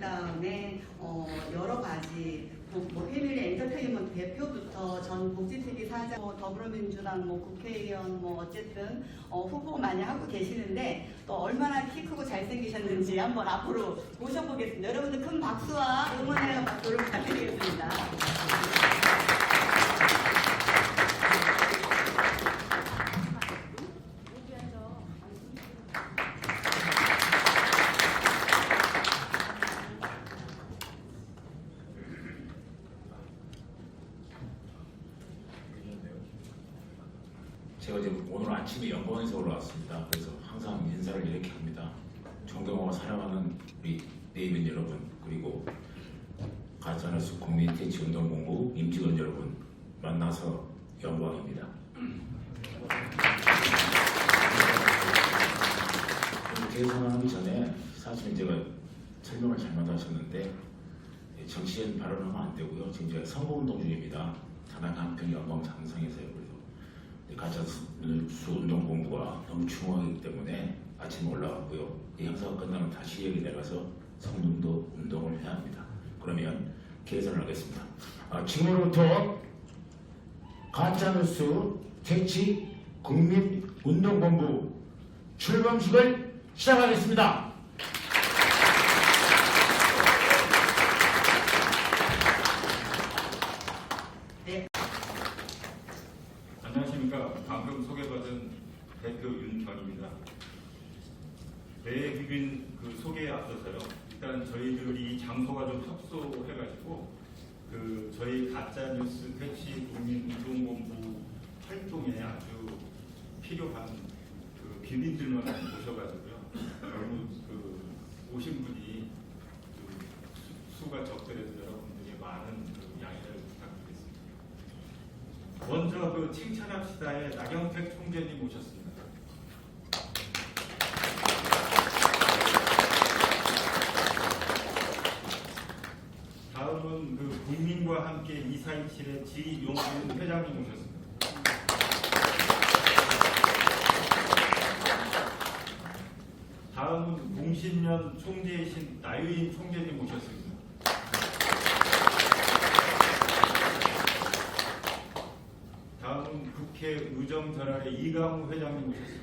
그다음에 여러 가지 뭐 패밀리 엔터테인먼트 대표부터 전 복지TV 사장, 더불어민주당 국회의원 어쨌든 후보 많이 하고 계시는데 또 얼마나 키 크고 잘생기셨는지 한번 앞으로 모셔보겠습니다. 여러분들 큰 박수와 응원의 박수를 부탁드리겠습니다. 제가 지금 오늘 아침에 연봉에서 올라왔습니다. 그래서 항상 인사를 이렇게 합니다. 존경하고 사랑하는 우리 네이민 여러분, 그리고 가짜뉴스 커뮤니티 운동본부 임직원 여러분, 만나서 영광입니다. 대선하기 전에 사실 제가 설명을 잘못 하셨는데 정치인 발언하면 안 되고요. 지금 제가 선거운동 중입니다. 단한 한편 연봉 장성에서요. 가짜뉴스 운동본부가 너무 중요하기 때문에 아침에 올라왔고요. 이 행사가 끝나면 다시 여기 내려가서 성남도 운동을 해야 합니다. 그러면 계산을 하겠습니다. 지금부터 가짜뉴스 퇴치 국민운동본부 출범식을 시작하겠습니다. 안녕하십니까. 방금 소개받은 대표 윤경입니다. 내비빈 소개에 앞서서요. 일단 저희들이 장소가 좀 협소해가지고 저희 가짜뉴스 퇴치 국민운동본부 활동에 아주 필요한 기민들만 모셔가지고요. 너무 오신 분이 수가 적더라도 여러분들이 많은 양해를 부탁드리겠습니다. 먼저 칭찬합시다의 나경택 총재님 오셨습니다. 다음은 국민과 함께 2427의 지용훈 회장님 오셨습니다. 다음은 공신년 총재이신 나유인 총재님 오셨습니다. 다음은 국회 의정전환의 이강우 회장님 오셨습니다.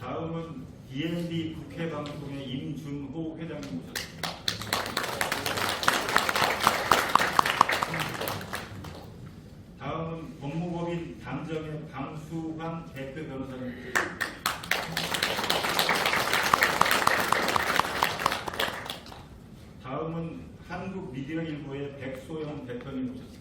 다음은 DMB 국회방송의 임준호 회장님 오셨습니다. 다음은 법무법인 담정의 강수환 대표 변호사님 오셨습니다. 다음은 한국미디어일보의 백소영 대표님 오셨습니다.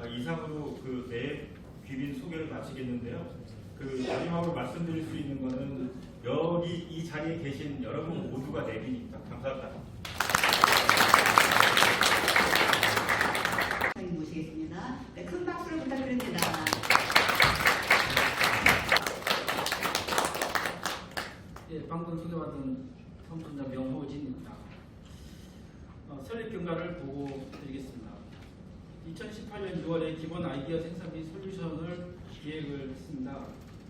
이상으로 네 귀빈 소개를 마치겠는데요. 마지막으로 말씀드릴 수 있는 것은 여기 이 자리에 계신 여러분 모두가 내빈입니다. 감사합니다. 모시겠습니다. 네, 큰 박수를 부탁드립니다. 예, 방금 소개받은 성천자 명호진입니다. 설립 경과를 보고 드리겠습니다. 2018년 6월에 기본 아이디어 생산 및 솔루션을 기획을 했습니다.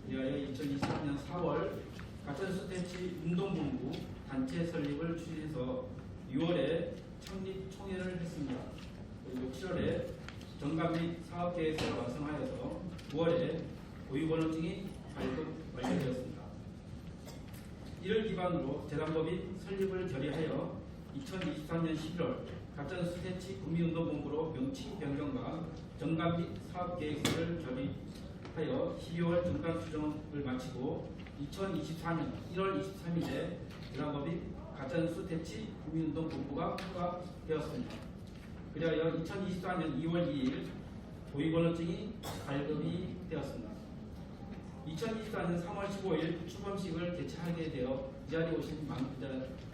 이하여 2023년 4월 가짜뉴스 퇴치 운동본부 단체 설립을 추진해서 6월에 창립 총회를 했습니다. 그리고 7월에 정감 및 사업계획서를 완성하여서 9월에 고유번호증이 발급 완료되었습니다. 이를 기반으로 재단법인 설립을 결의하여 2023년 11월 가짜뉴스 퇴치 국민운동본부로 명칭 변경과 정감 및 사업계획서를 결의하여 12월 정당 수정을 마치고 2024년 1월 23일에 재단법인 가짜뉴스 퇴치 국민운동본부가 통과되었습니다. 그리하여 2024년 2월 2일 고유번호증이 발급이 되었습니다. 2024년 3월 15일 출범식을 개최하게 되어 이 자리에 오신 많은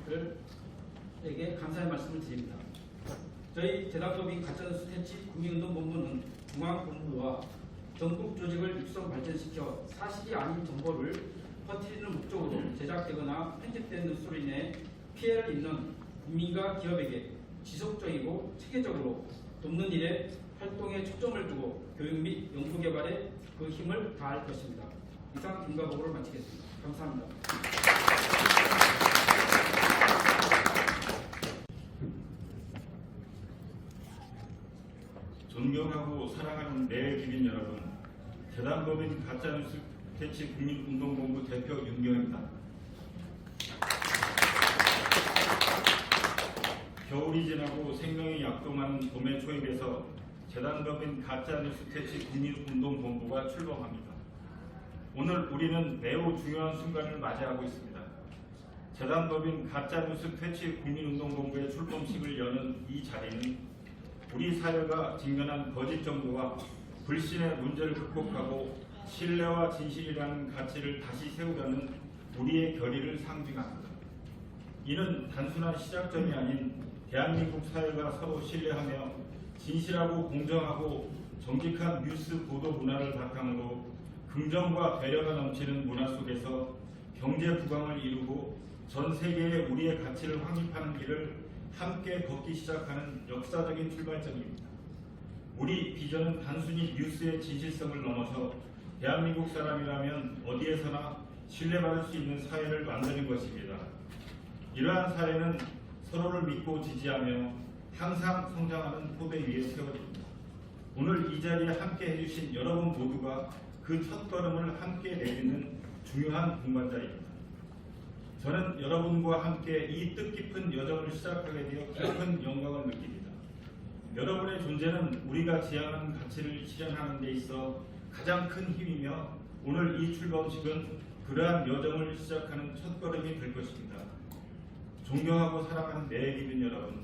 분들에게 감사의 말씀을 드립니다. 저희 재단법인 가짜뉴스 퇴치 국민운동본부는 중앙본부와 전국 조직을 육성 발전시켜 사실이 아닌 정보를 퍼뜨리는 목적으로 제작되거나 편집되는 수로 인해 피해를 입는 국민과 기업에게 지속적이고 체계적으로 돕는 일에 활동에 초점을 두고 교육 및 연구 개발에 그 힘을 다할 것입니다. 이상 인가 보고를 마치겠습니다. 감사합니다. 존경하고 사랑하는 내기빈 여러분, 재단법인 가짜뉴스 퇴치 국민운동본부 대표 윤경입니다. 겨울이 지나고 생명이 약동하는 봄의 초입에서 재단법인 가짜뉴스 퇴치 국민운동본부가 출범합니다. 오늘 우리는 매우 중요한 순간을 맞이하고 있습니다. 재단법인 가짜뉴스 퇴치 국민운동본부의 출범식을 여는 이 자리는 우리 사회가 직면한 거짓 정보와 불신의 문제를 극복하고 신뢰와 진실이라는 가치를 다시 세우려는 우리의 결의를 상징합니다. 이는 단순한 시작점이 아닌 대한민국 사회가 서로 신뢰하며 진실하고 공정하고 정직한 뉴스 보도 문화를 바탕으로 긍정과 배려가 넘치는 문화 속에서 경제 부강을 이루고 전 세계에 우리의 가치를 확립하는 길을 함께 걷기 시작하는 역사적인 출발점입니다. 우리 비전은 단순히 뉴스의 진실성을 넘어서 대한민국 사람이라면 어디에서나 신뢰받을 수 있는 사회를 만드는 것입니다. 이러한 사회는 서로를 믿고 지지하며 항상 성장하는 토대 위에 세워집니다. 오늘 이 자리에 함께 해주신 여러분 모두가 그 첫걸음을 함께 내딛는 중요한 동반자입니다. 저는 여러분과 함께 이 뜻깊은 여정을 시작하게 되어 깊은 영광을 느낍니다. 여러분의 존재는 우리가 지향하는 가치를 실현하는 데 있어 가장 큰 힘이며 오늘 이 출범식은 그러한 여정을 시작하는 첫걸음이 될 것입니다. 존경하고 사랑하는 내기빈 여러분,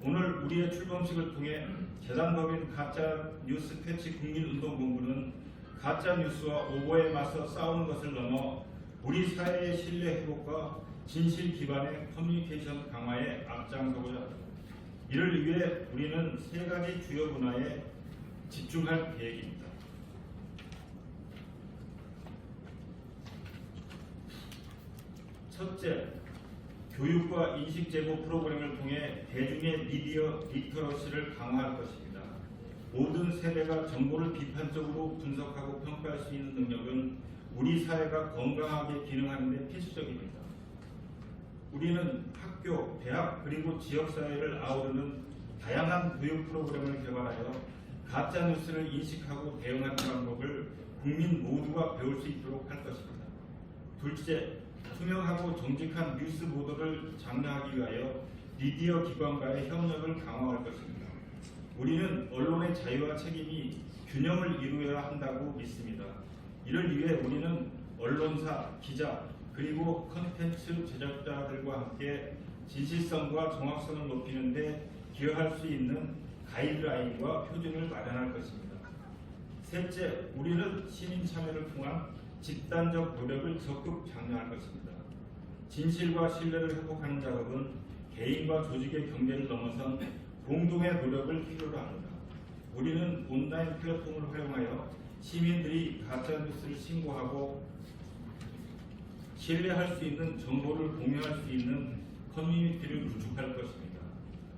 오늘 우리의 출범식을 통해 재단법인 가짜뉴스 퇴치 국민운동본부는 가짜뉴스와 오보에 맞서 싸우는 것을 넘어 우리 사회의 신뢰 회복과 진실 기반의 커뮤니케이션 강화에 앞장서고자 합니다. 이를 위해 우리는 세 가지 주요 분야에 집중할 계획입니다. 첫째, 교육과 인식 제고 프로그램을 통해 대중의 미디어 리터러시를 강화할 것입니다. 모든 세대가 정보를 비판적으로 분석하고 평가할 수 있는 능력은 우리 사회가 건강하게 기능하는 데 필수적입니다. 우리는 학교, 대학 그리고 지역사회를 아우르는 다양한 교육 프로그램을 개발하여 가짜뉴스를 인식하고 대응하는 방법을 국민 모두가 배울 수 있도록 할 것입니다. 둘째, 투명하고 정직한 뉴스 보도를 장려하기 위하여 미디어 기관과의 협력을 강화할 것입니다. 우리는 언론의 자유와 책임이 균형을 이루어야 한다고 믿습니다. 이를 위해 우리는 언론사, 기자, 그리고 컨텐츠 제작자들과 함께 진실성과 정확성을 높이는 데 기여할 수 있는 가이드라인과 표준을 마련할 것입니다. 셋째, 우리는 시민 참여를 통한 집단적 노력을 적극 장려할 것입니다. 진실과 신뢰를 회복하는 작업은 개인과 조직의 경계를 넘어선 공동의 노력을 필요로 합니다. 우리는 온라인 플랫폼을 활용하여 시민들이 가짜뉴스를 신고하고 신뢰할 수 있는 정보를 공유할 수 있는 커뮤니티를 구축할 것입니다.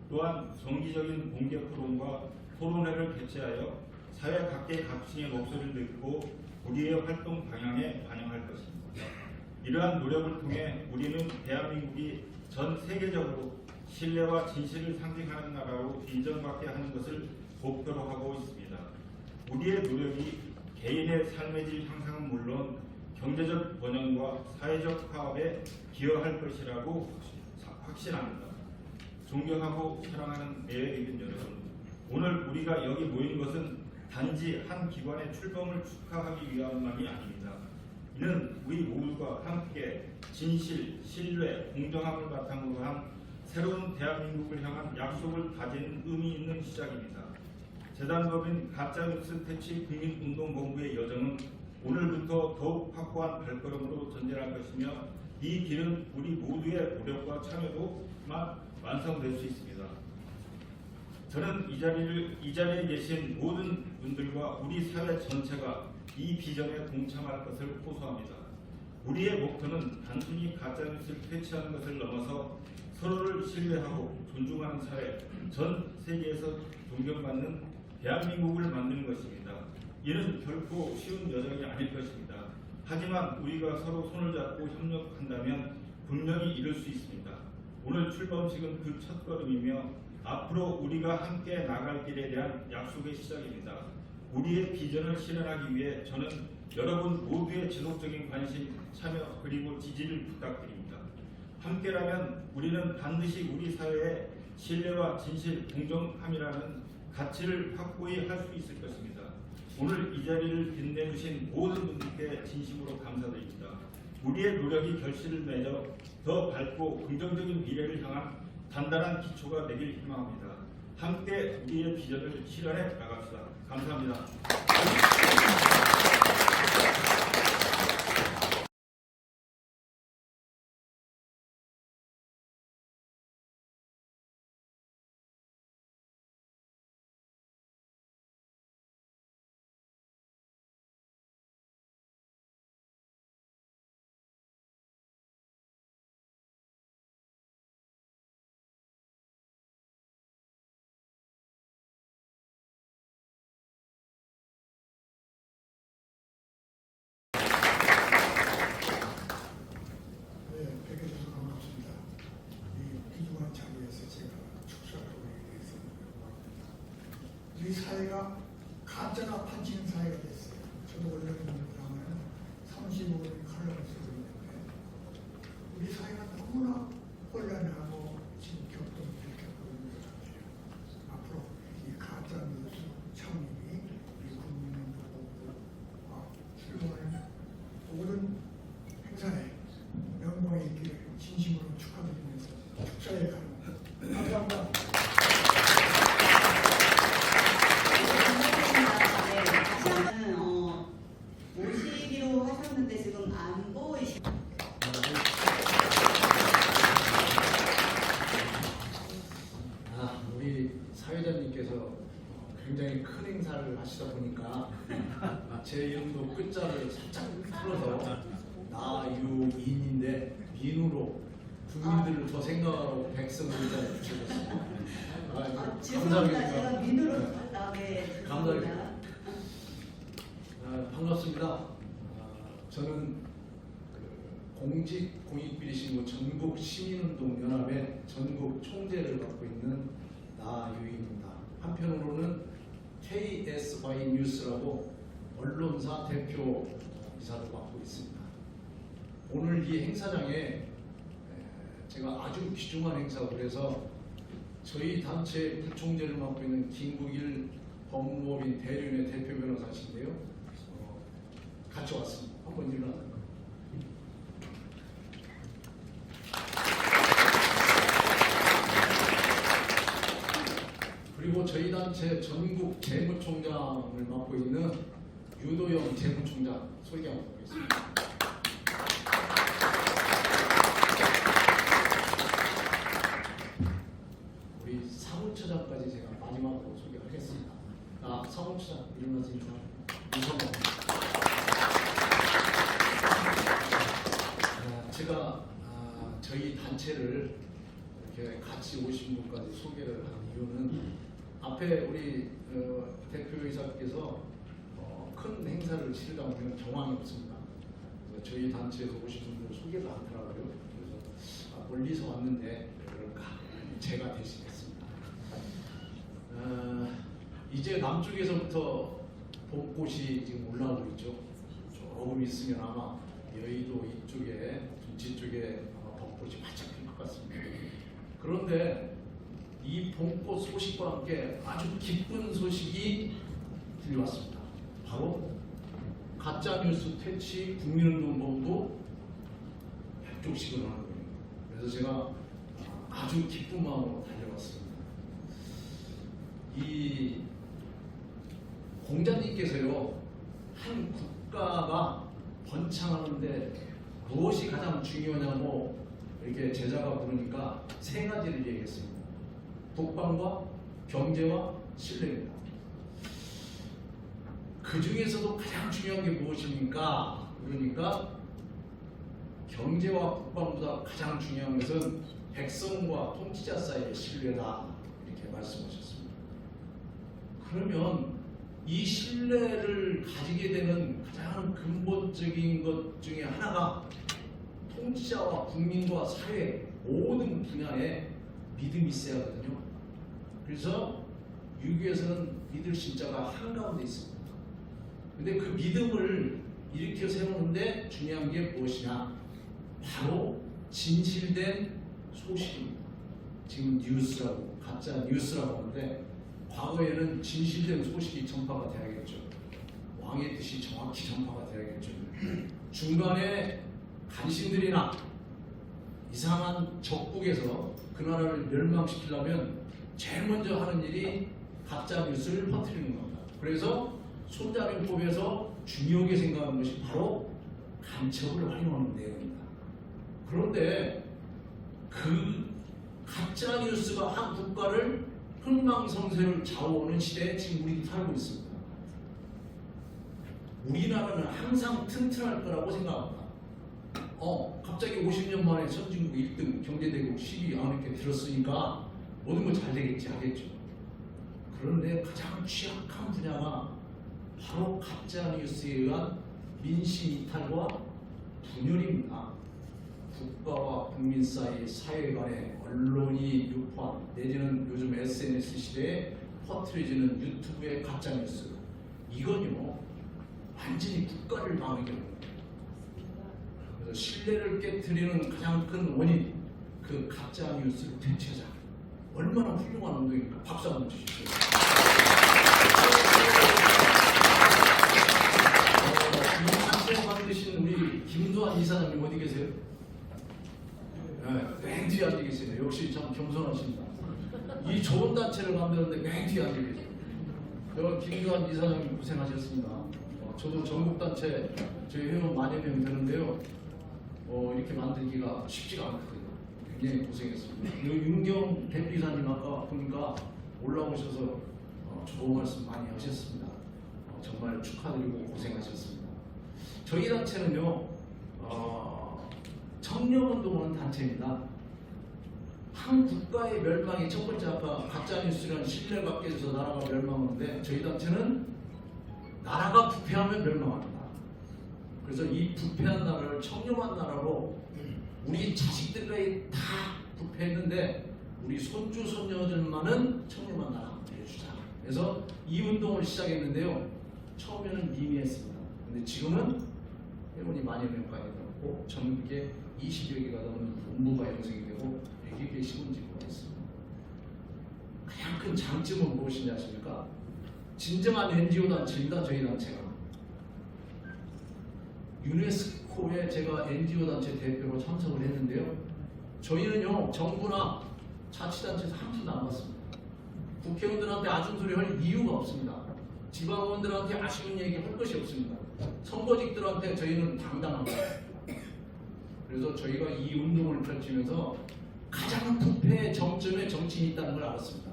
또한 정기적인 공개 토론과 토론회를 개최하여 사회 각계의 각층의 목소리를 듣고 우리의 활동 방향에 반영할 것입니다. 이러한 노력을 통해 우리는 대한민국이 전 세계적으로 신뢰와 진실을 상징하는 나라로 인정받게 하는 것을 목표로 하고 있습니다. 우리의 노력이 개인의 삶의 질 향상은 물론 경제적 번영과 사회적 화합에 기여할 것이라고 확신합니다. 존경하고 사랑하는 내외국민 여러분, 오늘 우리가 여기 모인 것은 단지 한 기관의 출범을 축하하기 위함만이 아닙니다. 이는 우리 모두가 함께 진실, 신뢰, 공정함을 바탕으로 한 새로운 대한민국을 향한 약속을 다지는 의미 있는 시작입니다. 재단법인 가짜뉴스 퇴치 국민운동본부의 여정은 오늘부터 더욱 확고한 발걸음으로 전진할 것이며 이 길은 우리 모두의 노력과 참여로만 완성될 수 있습니다. 저는 이 자리에 계신 모든 분들과 우리 사회 전체가 이 비전에 동참할 것을 호소합니다. 우리의 목표는 단순히 가짜뉴스를 퇴치하는 것을 넘어서 서로를 신뢰하고 존중하는 사회, 전 세계에서 존경받는 대한민국을 만드는 것입니다. 이는 결코 쉬운 여정이 아닐 것입니다. 하지만 우리가 서로 손을 잡고 협력한다면 분명히 이룰 수 있습니다. 오늘 출범식은 그 첫걸음이며 앞으로 우리가 함께 나갈 길에 대한 약속의 시작입니다. 우리의 비전을 실현하기 위해 저는 여러분 모두의 지속적인 관심, 참여 그리고 지지를 부탁드립니다. 함께라면 우리는 반드시 우리 사회에 신뢰와 진실, 공정함이라는 가치를 확고히 할 수 있을 것입니다. 오늘 이 자리를 빛내주신 모든 분들께 진심으로 감사드립니다. 우리의 노력이 결실을 맺어 더 밝고 긍정적인 미래를 향한 단단한 기초가 되길 희망합니다. 함께 우리의 비전을 실현해 나갑시다. 감사합니다. 네, 뵙게 돼서 반갑습니다. 이 귀중한 자리에서 제가 축사하고 있습니다. 우리 사회가 가짜가 판치는 사회가 됐어요. 저도 원래 보면 35년의 칼럼을 쓰고 있는데 우리 사회가 너무나 혼란하고 지금 겪고 있는 것 같아요. 앞으로 이 가짜 뉴스 창립이 우리 국민의 보고 출범하는 모든 행사에 영광의 있기를 진심으로 축하드리면서 축사에 가는 감사합니다. 네, 다시 한번 모시기로 하셨는데 지금 안 보이시죠? 우리 사회자님께서 굉장히 큰 행사를 하시다 보니까 제 이름도 끝자를 살짝 풀어서 나유인인데 민으로 국민들을 더 생각하고 백성을 일단 붙여줬습니다. 죄송합니다. 제가 감사합니다. 민으로 네, 죄송합니다. 감사합니다. 반갑습니다. 저는 공직 공익비리신고 전국 시민운동연합의 전국 총재를 맡고 있는 나유인입니다. 한편으로는 KSY 뉴스라고 언론사 대표 이사도 맡고 있습니다. 오늘 이 행사장에 제가 아주 귀중한 행사고 그래서 저희 단체 부총재를 맡고 있는 김국일 법무법인 대륜의 대표 변호사신데요. 같이 왔습니다. 한번 일어나세요. 그리고 저희 단체 전국 재무총장을 맡고 있는 유도영 재무총장 소개하고 있습니다. 우리 사무처장까지 제가 마지막으로 소개하겠습니다. 사무처장 일어나세요. 제가 저희 단체를 이렇게 같이 오신 분까지 소개를 한 이유는 앞에 우리 대표이사께서 큰 행사를 치르다 보면 경황이 없습니다. 그래서 저희 단체에서 오신 분들 소개가 않더라고요. 그래서 멀리서 왔는데 그럴까 제가 대신했습니다. 이제 남쪽에서부터 봄꽃이 지금 올라오고 있죠. 조금 있으면 아마 여의도 이쪽에 김치 쪽에 벚꽃이 활짝 필 것 같습니다. 그런데 이 봄꽃 소식과 함께 아주 기쁜 소식이 들려왔습니다. 바로 가짜뉴스 퇴치 국민운동본부 100조씩을 하는 거예요. 그래서 제가 아주 기쁜 마음으로 달려왔습니다. 이 공자님께서요, 한 국가가 번창하는데 무엇이 가장 중요하냐고 이렇게 제자가 물으니까 세 가지를 얘기했습니다. 독방과 경제와 신뢰입니다. 그 중에서도 가장 중요한 게 무엇입니까? 그러니까 경제와 국방보다 가장 중요한 것은 백성과 통치자 사이의 신뢰다, 이렇게 말씀하셨습니다. 그러면 이 신뢰를 가지게 되는 가장 근본적인 것 중에 하나가 통치자와 국민과 사회 모든 분야에 믿음이 있어야 하거든요. 그래서 유교에서는 믿을 신자가 한가운데 있습니다. 근데 그 믿음을 일으켜 세우는데 중요한 게 무엇이냐? 바로 진실된 소식입니다. 지금 뉴스라고, 가짜 뉴스라고 하는데 과거에는 진실된 소식이 전파가 돼야겠죠. 왕의 뜻이 정확히 전파가 돼야겠죠. 중간에 간신들이나 이상한 적국에서 그 나라를 멸망시키려면 제일 먼저 하는 일이 가짜 뉴스를 퍼뜨리는 겁니다. 그래서 손자병법에서 중요하게 생각하는 것이 바로 간첩을 활용하는 내용입니다. 그런데 그 가짜 뉴스가 한 국가를 흥망성쇠를 좌우하는 시대에 지금 우리도 살고 있습니다. 우리나라는 항상 튼튼할 거라고 생각합니다. 갑자기 50년 만에 선진국 1등, 경제대국 10위 이렇게 들었으니까 모든 건 잘 되겠지 하겠죠. 그런데 가장 취약한 분야가 바로 가짜 뉴스에 의한 민심 이탈과 분열입니다. 국가와 국민 사이, 사회 간에 언론이 유포한 내지는 요즘 SNS 시대에 퍼뜨려지는 유튜브의 가짜 뉴스, 이건요 완전히 국가를 망하게 합니다. 그래서 신뢰를 깨트리는 가장 큰 원인, 그 가짜 뉴스를 대체하자. 얼마나 훌륭한 운동입니까? 박수 한번 주십시오. 이 단체 만드신 우리 김두한 이사장님 어디 계세요? 맨 뒤에 앉아 계세요. 역시 참 겸손하십니다. 이 좋은 단체를 만드는데 맨 뒤에 앉아 계세요. 여기 김두한 이사장님 고생하셨습니다. 저도 전국 단체 저희 회원 만여 명 되는데요. 이렇게 만들기가 쉽지가 않거든요. 굉장히 고생했습니다. 윤경 대표이사님 아까 보니까 올라오셔서 좋은 말씀 많이 하셨습니다. 정말 축하드리고 고생하셨습니다. 저희 단체는요 청렴운동하는 단체입니다. 한 국가의 멸망이 첫 번째, 아까 가짜뉴스라는 신뢰가 깨져서 나라가 멸망하는데 저희 단체는 나라가 부패하면 멸망합니다. 그래서 이 부패한 나라를 청렴한 나라로 우리 자식들까지 다 부패했는데 우리 손주 손녀들만은 청렴한 나라 해주자. 그래서 이 운동을 시작했는데요. 처음에는 미미했습니다. 근데 지금은 회원이 만여 명까지 늘었고 전국에 20여 개가 넘는 본부가 형성이 되고 100여 개 시군지구가 있습니다. 가장 큰 장점은 무엇이냐 하십니까? 진정한 NGO 단체입니다. 저희 단체가 유네스코에 제가 NGO 단체 대표로 참석을 했는데요. 저희는요 정부나 자치단체에서 한 푼도 안 받습니다. 국회의원들한테 아쉬운 소리 할 이유가 없습니다. 지방의원들한테 아쉬운 얘기 할 것이 없습니다. 선거직들한테 저희는 당당합니다. 그래서 저희가 이 운동을 펼치면서 가장 부패의 정점에 정치인이 있다는 걸 알았습니다.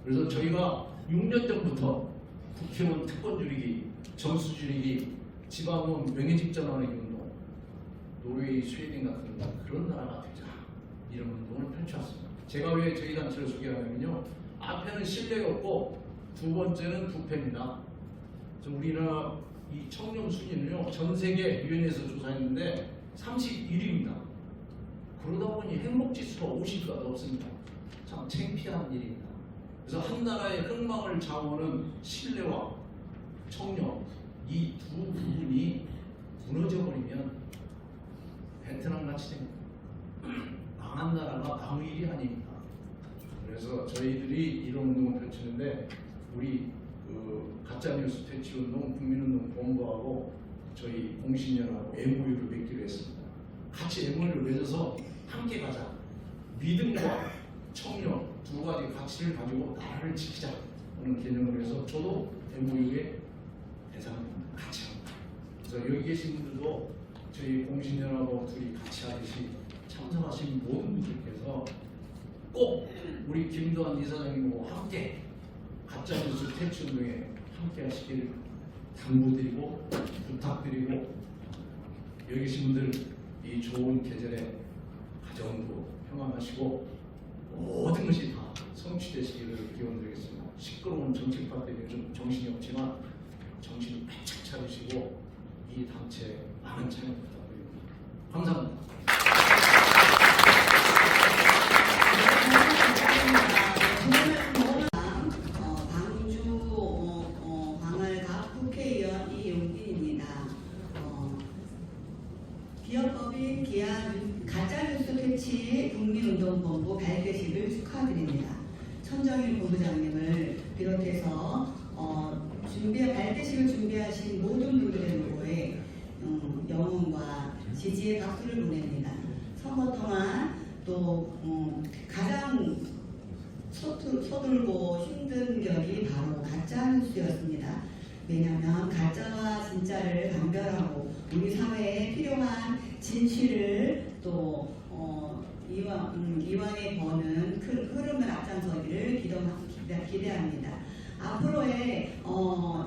그래서 저희가 6년 전부터 국회의원 특권 줄이기, 정수 줄이기, 지방의원 명예직 전환하기 운동, 노르웨이, 스웨덴 같은 그런 나라가 되자, 이런 운동을 펼쳐왔습니다. 제가 왜 저희 단체를 소개하냐면요, 앞에는 신뢰였고 두 번째는 부패입니다. 그래서 우리나라 이 청렴 순위는요 전 세계 유엔에서 조사했는데 31위입니다. 그러다 보니 행복지수가 50가 넘습니다. 참 창피한 일입니다. 그래서 한 나라의 흥망을 좌우하는 신뢰와 청렴, 이 두 부분이 무너져버리면 베트남 같이 됩니다. 망한 나라가 망할 일이 아닙니다. 그래서 저희들이 이런 운동을 펼치는데 우리 가짜뉴스 퇴치운동, 국민운동 본부하고 저희 공신연하고 MOU를 맺기로 했습니다. 같이 MOU를 맺어서 함께 가자. 믿음과 청렴 두 가지 가치를 가지고 나라를 지키자 하는 개념으로 해서 저도 MOU에 대상입니다. 같이 합니다. 그래서 여기 계신 분들도 저희 공신연하고 둘이 같이 하듯이 참석하신 모든 분들께서 꼭 우리 김두한 이사장님과 함께 가짜뉴스 퇴치운동에 함께 하시기를 당부드리고 부탁드리고, 여기 계신 분들 이 좋은 계절에 가정도 평안하시고 모든 것이 다 성취되시기를 기원드리겠습니다. 시끄러운 정치파 때문에 좀 정신이 없지만 정신을 바짝 차리시고 이 단체 많은 참여 부탁드립니다. 감사합니다. 광활갑 국회의원 이용빈입니다. 기업법인 기아 가짜뉴스 퇴치 국민운동본부 발대식을 축하드립니다. 천정일 본부장님을 비롯해서 발대식을 준비하신 모든 분들의 노고에 영혼과 지지의 박수를 보냅니다. 선거 동안 또 가장 서툴고 힘든 격이 바로 가짜뉴스였습니다. 왜냐하면 가짜와 진짜를 감별하고 우리 사회에 필요한 진실을 또 이왕에 버는 흐름을 앞장서기를 기대합니다. 앞으로의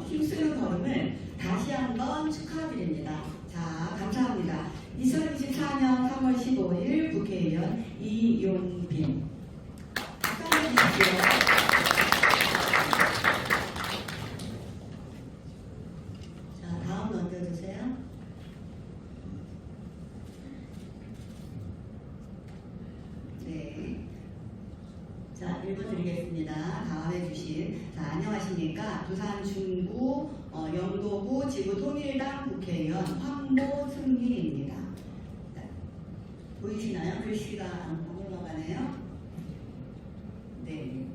힘쓰는 걸음을 다시 한번 축하드립니다. 자, 감사합니다. 2024년 3월 15일 국회의원 이용빈. 박수 주십시오. 자, 다음 넘겨주세요. 네. 자, 읽어드리겠습니다. 다음에 주신. 자, 안녕하십니까. 부산 중구 영도구 지구통일당 국회의원 황보승희입니다. 보이시나요? 글씨가 안 올라가네요. 네.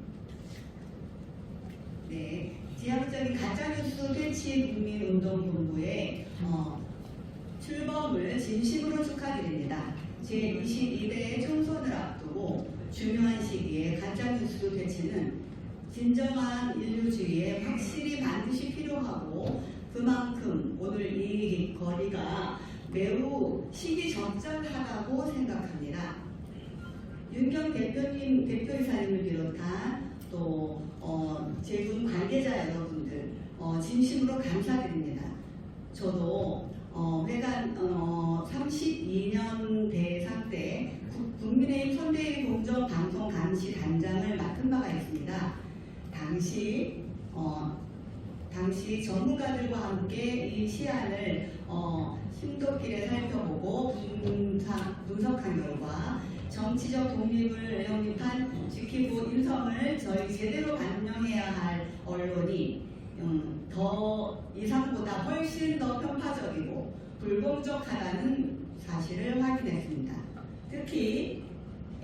네. 지향적인 가짜뉴스 퇴치 국민운동본부의 출범을 진심으로 축하드립니다. 제22대 총선을 앞두고 중요한 시기에 가짜뉴스 퇴치는 진정한 인류주의에 확실히 반드시 필요하고 그만큼 오늘 이 거리가 매우 시기적절하다고 생각합니다. 윤경 대표이사님을 비롯한 또 제군 관계자 여러분들 진심으로 감사드립니다. 저도 회관 32년 대상 때 국민의힘 선대위 공정방송 감시 단장을 맡은 바가 있습니다. 당시 전문가들과 함께 이 시안을 심도끼게 살펴보고 분석한 결과 정치적 독립을 영입한 지키고 인성을 저희 제대로 반영해야 할 언론이 더 이상보다 훨씬 더 편파적이고 불공정하다는 사실을 확인했습니다. 특히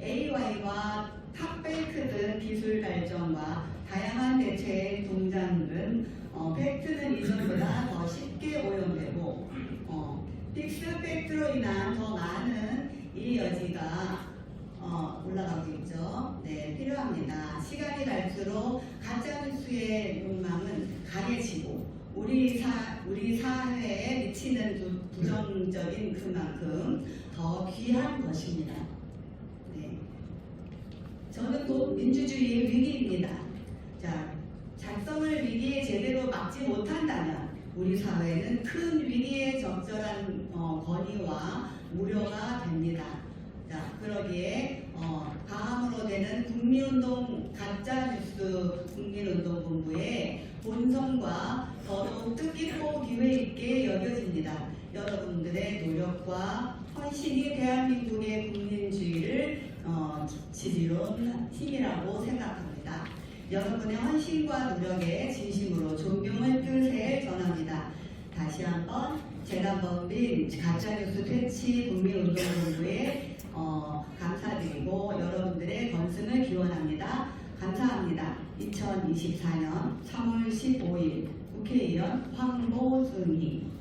AI와 탑페이크 등 기술 발전과 다양한 대체 동작은 팩트는 이전보다 더 쉽게 오염되고 픽스팩트로 인한 더 많은 이 여지가 올라가고 있죠. 네, 필요합니다. 시간이 갈수록 가짜뉴스의 욕망은 강해지고 우리 사회에 미치는 부정적인 그만큼 더 귀한 것입니다. 네. 저는 또 민주주의의 위기입니다. 자, 작성을 위기에 제대로 막지 못한다면 우리 사회는 큰 위기에 적절한 건의와 우려가 됩니다. 자, 그러기에 다음으로 되는 국민운동 가짜뉴스 국민운동본부의 본성과 더더욱 뜻깊고 기회있게 여겨집니다. 여러분들의 노력과 헌신이 대한민국의 국민주의를 지지로운 힘이라고 생각합니다. 여러분의 헌신과 노력에 진심으로 존경의 뜻을 전합니다. 다시 한번 재단법인 가짜뉴스 퇴치 국민운동본부에 감사드리고 여러분들의 건승을 기원합니다. 감사합니다. 2024년 3월 15일 국회의원 황보승희.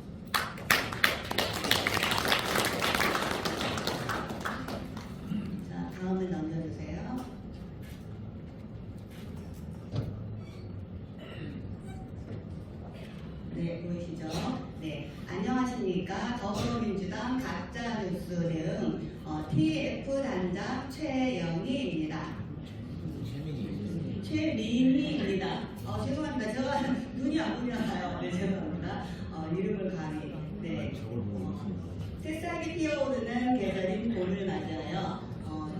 자, 다음을 넘겨주세요. 네, 보이시죠? 네, 안녕하십니까. 더불어민주당 가짜뉴스 대응 TF 단장 최영희입니다. 최민희입니다. 죄송합니다. 제가 눈이 안 보이나봐요. 네, 죄송합니다. 이름을 감히. 네. 새싹이 피어오르는 계절인 봄을 맞이하여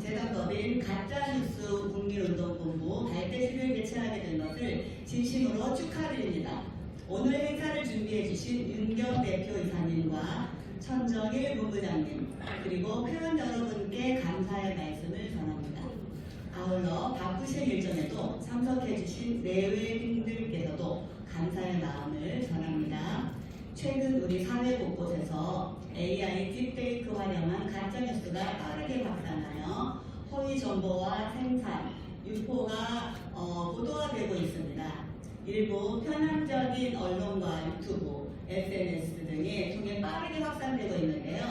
재단법인 가짜뉴스 국민운동본부 발대식을 개최하게 된 것을 진심으로 축하드립니다. 오늘 행사를 준비해 주신 윤경 대표이사님과 천정일 본부장님 그리고 회원 여러분께 감사의 말씀을 전합니다. 아울러 바쁘신 일정에도 참석해 주신 내외인들께서도 감사의 마음을 전합니다. 최근 우리 사회 곳곳에서 AI 딥페이크 활용한 가짜뉴스가 빠르게 확산하며 허위 정보와 생산, 유포가 보도화되고 있습니다. 일부 편향적인 언론과 유튜브, SNS 등에 통해 빠르게 확산되고 있는데요.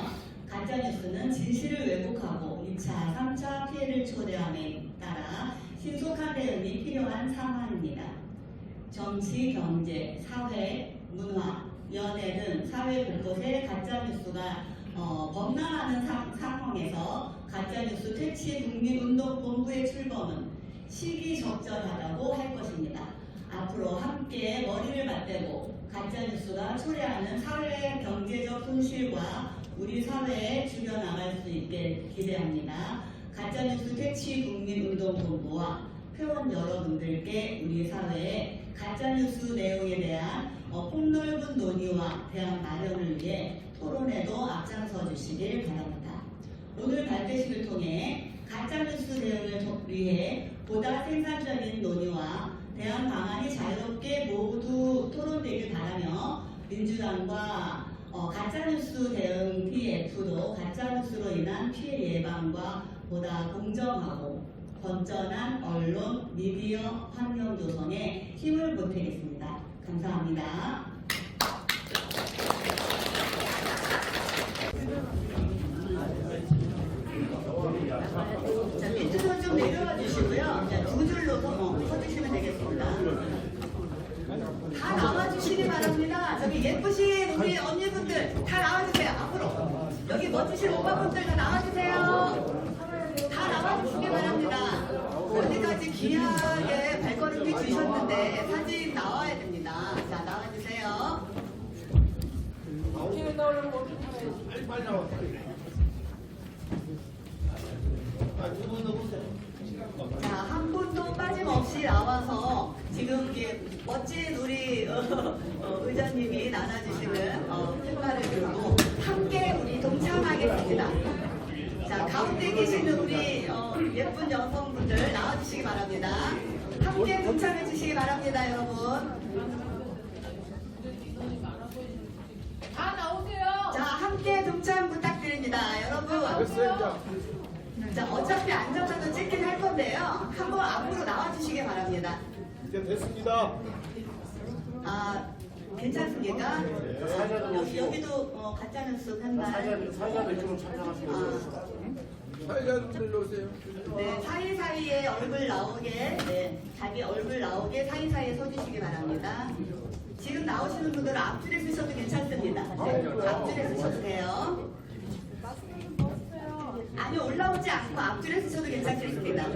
가짜뉴스는 진실을 왜곡하고 2차, 3차 피해를 초래함에 따라 신속한 대응이 필요한 상황입니다. 정치, 경제, 사회, 문화, 연예 등 사회 곳곳에 가짜뉴스가 범람하는 상황에서 가짜뉴스 퇴치 국민운동본부의 출범은 시기적절하다고 할 것입니다. 앞으로 함께 머리를 맞대고 가짜뉴스가 초래하는 사회 경제적 손실과 우리 사회에 죽여나갈 수 있게 기대합니다. 가짜뉴스 퇴치 국민운동본부와 회원 여러분들께 우리 사회에 가짜뉴스 내용에 대한 폭넓은 논의와 대안 마련을 위해 토론에도 앞장서 주시길 바랍니다. 오늘 발대식을 통해 가짜뉴스 대응을 위해 보다 생산적인 논의와 대안 방안이 자유롭게 모두 토론되길 바라며 민주당과 가짜뉴스 대응 PF도 가짜뉴스로 인한 피해 예방과 보다 공정하고 건전한 언론, 미디어 환경 조성에 힘을 보태겠습니다. 감사합니다. 자, 밑으로 좀 내려와 주시고요. 자, 두 줄로 서주시면 되겠습니다. 다 나와주시기 바랍니다. 저기 예쁘신 우리 언니분들 다 나와주세요. 앞으로. 여기 멋지신 오빠분들 다 나와주세요. 다 나와주시기 바랍니다. 어디까지 귀하게 발걸음이 주셨는데 사진 나와야 됩니다. 자, 나와주세요. 빨리 나와. 자, 한 분도 빠짐없이 나와서 지금 이게 멋진 우리 의장님이 나눠주시는 팬말을 들고 함께 우리 동참하겠습니다. 자, 가운데 계시는 우리 예쁜 여성분들 나와주시기 바랍니다. 함께 동참해 주시기 바랍니다, 여러분. 다 나오세요. 자, 함께 동참 부탁드립니다, 여러분. 자, 어차피 앉아서도 찍긴 할 건데요. 한번 앞으로 나와주시기 바랍니다. 이제 됐습니다. 아, 괜찮습니까? 여기도 가짜뉴스 팬말. 사회자들처럼 참석하시면 사회자분들 오세요. 네, 사이사이에 얼굴 나오게, 네, 자기 얼굴 나오게 사이사이에 서주시기 바랍니다. 지금 나오시는 분들은 앞줄에 쓰셔도 괜찮습니다. 네, 앞줄에 쓰셔도 돼요. 아니, 올라오지 않고 앞줄에 쓰셔도 괜찮겠습니다.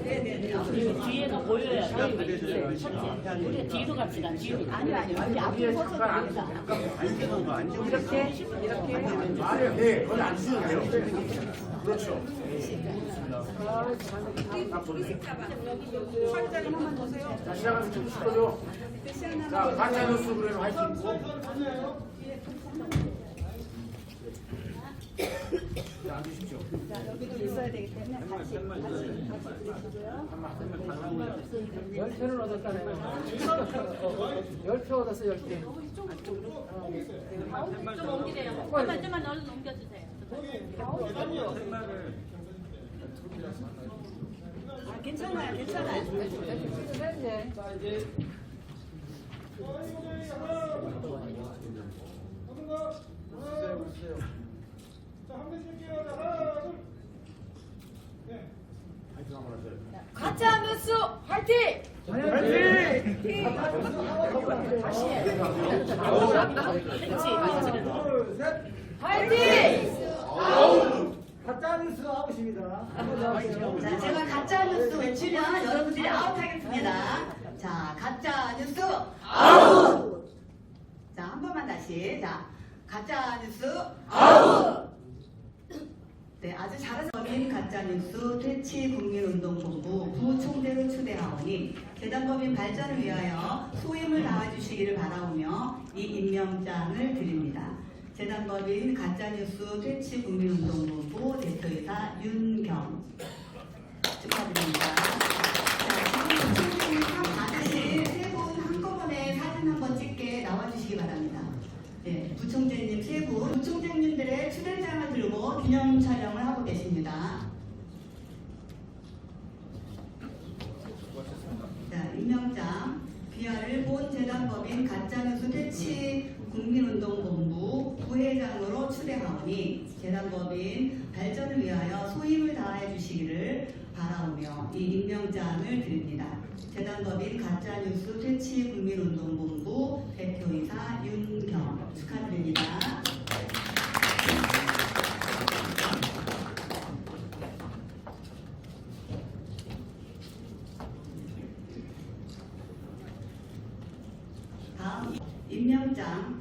네네네. 뒤에가 보여야 돼. 우리 뒤로 갑시다. 뒤로. 아니, 여기 앞에 서셔도 됩니다. 네, 거기 앉으시면 돼요. 그렇죠. 자, 시작하면 좀 시켜줘. 자, 가짜뉴스 그래서 화이팅. 자, 앉으십시오. 자, 여기도 있어야 되기 때문에 같이 주시고요. 10표는 얻었다네요. 10표 얻었어, 10개. 좀 옮기래요. 좀만 얼른 옮겨주세요. 아, 괜찮아요, 괜찮아요. 이제 가짜뉴스 화이팅! 화이팅! 가짜뉴스가 아웃입니다. 자, 제가 가짜뉴스 외치면 여러분들이 아웃하겠습니다. 자, 가짜뉴스 아웃! 자, 한 번만 다시. 같이. 자, 가짜뉴스 아웃! 네, 아주 잘하신 법인 가짜뉴스 퇴치 국민운동본부 부총재로 추대하오니 재단법인 발전을 위하여 소임을 다해주시기를 바라오며 이 임명장을 드립니다. 재단법인 가짜뉴스 퇴치 국민운동본부 대표이사 윤경 축하드립니다. 자, 지금 부총재님 상 받으실 세 분 한꺼번에 사진 한번 찍게 나와주시기 바랍니다. 네, 부총재님 세 분, 부총재님들의 추대장을 들고 기념 촬영을 하고 계십니다. 자, 임명장 귀하를 본 재단법인 가짜뉴스 퇴치 국민운동본부 부회장으로 추대하오니 재단법인 발전을 위하여 소임을 다해 주시기를 바라오며 이 임명장을 드립니다. 재단법인 가짜뉴스 퇴치 국민운동본부 대표이사 윤경 축하드립니다. 다음 임명장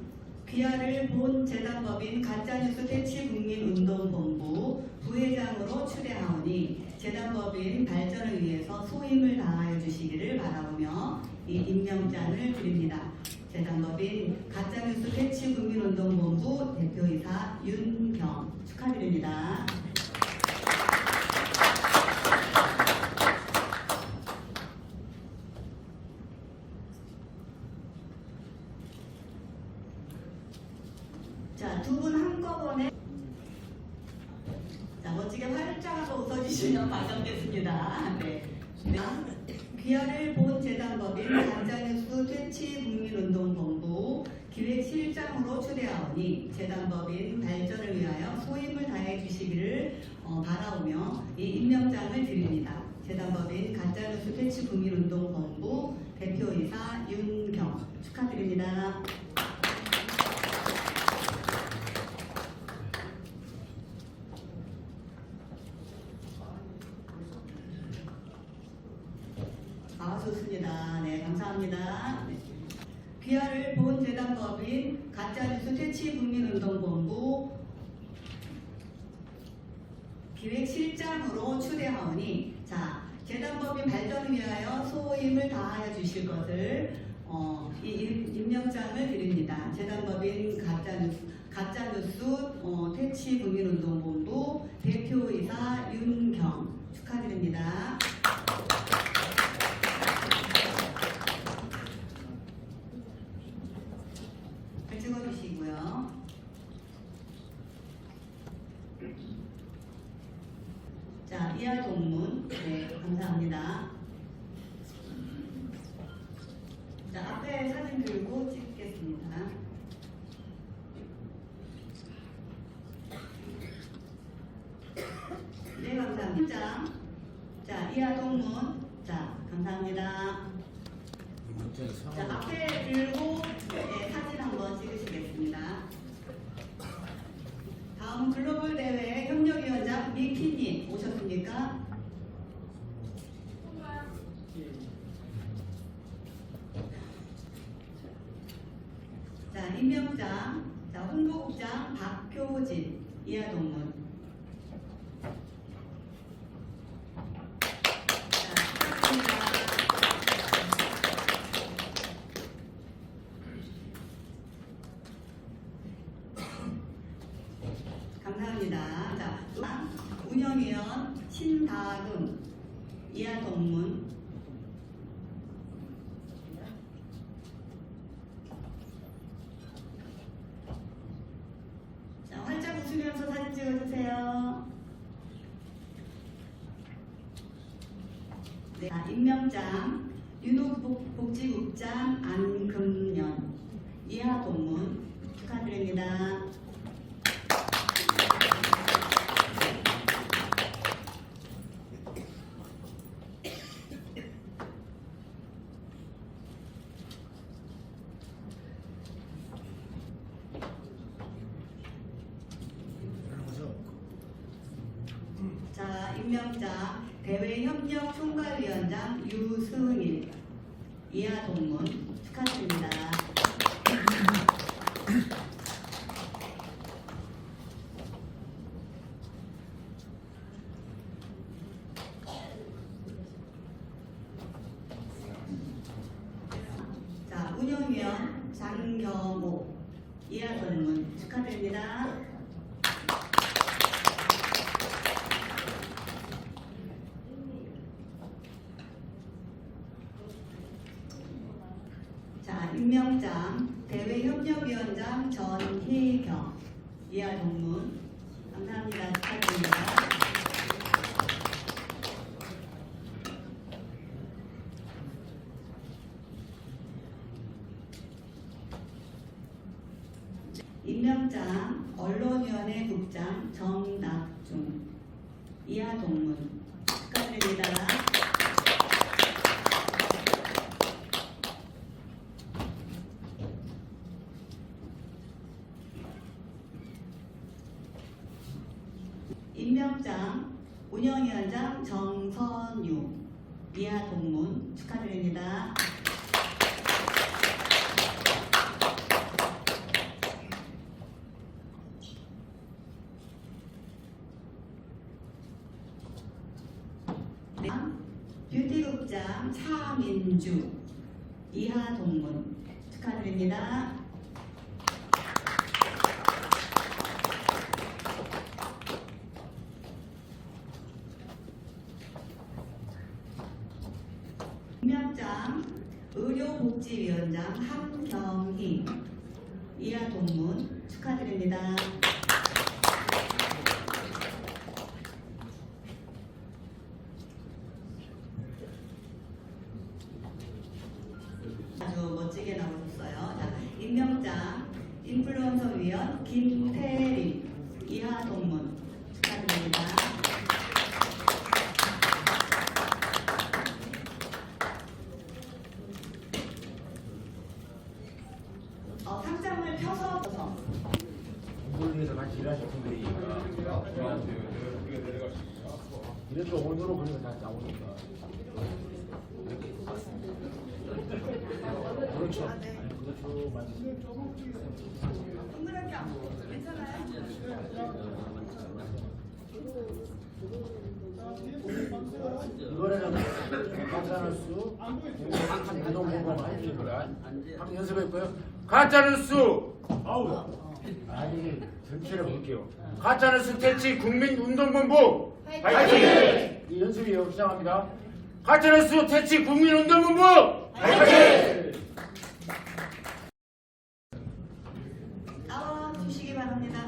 귀하를 본 재단법인 가짜뉴스 퇴치 국민운동본부 부회장으로 추대하오니 재단법인 발전을 위해서 소임을 다하여 주시기를 바라오며 이 임명장을 드립니다. 재단법인 가짜뉴스 퇴치 국민운동본부 대표이사 윤경 축하드립니다. 자, 두 분 한꺼번에 자, 멋지게 활짝 웃어주시면 반갑겠습니다. 네. 귀하를 본 재단법인 가짜뉴스 퇴치 국민운동본부 기획실장으로 추대하오니 재단법인 발전을 위하여 소임을 다해 주시기를 바라오며 이 임명장을 드립니다. 재단법인 가짜뉴스 퇴치 국민운동본부 대표이사 윤경 축하드립니다. 아, 좋습니다. 네, 감사합니다. 네. 귀하를 본 재단법인 가짜뉴스 퇴치 국민운동본부 기획실장으로 추대하오니 자, 재단법인 발전을 위하여 소임을 다하여 주실 것을 이 임명장을 드립니다. 재단법인 가짜뉴스 퇴치 국민운동본부 대표이사 윤경 축하드립니다. 찍어주시고요. 자, 이하 동문. 네, 감사합니다. 자, 앞에 사진 들고 찍겠습니다. 네, 감사합니다. 자, 이하 동문. 자, 감사합니다. 자, 앞에 들고 네, 사진 한번 찍으시겠습니다. 다음 글로벌 대회 협력위원장 미키님 오셨습니까? 자, 임명장, 자, 홍보국장 박효진 이하동문. 감사합니다. 자, 운영위원 신다금 이하동문. 자, 활짝 웃으면서 사진 찍어주세요. 네, 자, 임명장 윤호복지국장 안금년 이하동문 축하드립니다. 자, 임명장 대외협력 총괄위원장 유승일 이하동문 축하드립니다. 운영위원 장경호, 이하동문 축하드립니다. 자, 임명장 대외협력위원장 전희경, 이하동문 감사합니다. 축하드립니다. 임명장 언론위원회 국장 정낙중, 이하동문 축하드립니다. 임명장 운영위원장 정선유, 이하동문 축하드립니다. 뷰티국장 차민주, 이하동문 축하드립니다. 임명장 의료복지위원장 함경희, 이하동문 축하드립니다. 아주 멋지게 나오셨어요. 자, 임명장 인플루언서 위원 김태림, 이하동문 축하드립니다. 상장을 펴서 공부에서 같이 일하실 분들이니까 이래서 오늘은 그래서 다 나오니까 그렇죠. 그렇죠. 맞습니다. 동그랗게 안 보고 괜찮아요? 이거는 가짜뉴스 운동본부 많이 들을 거야. 한번 연습해볼까요? 가짜뉴스. 아우. 아니 전체를 볼게요. 가짜뉴스 퇴치 국민운동본부 파이팅! 이 연습이에요. 시작합니다. 가짜뉴스 퇴치 국민운동본부 파이팅! 나와 주시기 바랍니다.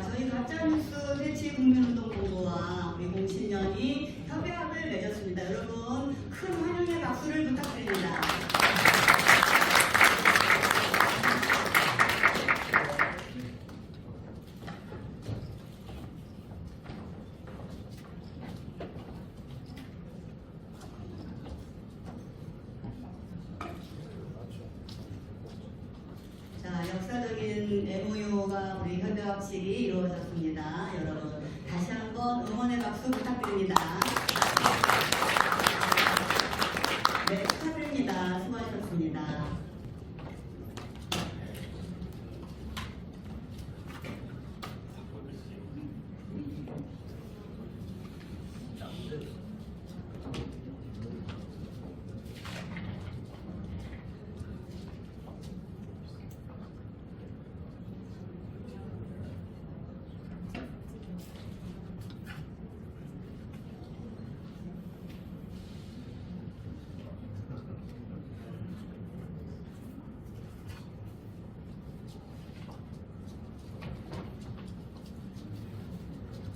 저희 가짜뉴스 퇴치 국민운동본부와 우리 공신연이 협약을 맺었습니다. 여러분 큰 환영의 박수를 부탁드립니다. 자, 역사적인 MOU가 우리 협약식이 이루어졌습니다. 여러분 다시 한번 응원의 박수 부탁드립니다. 네, 축하드립니다. 수고하셨습니다.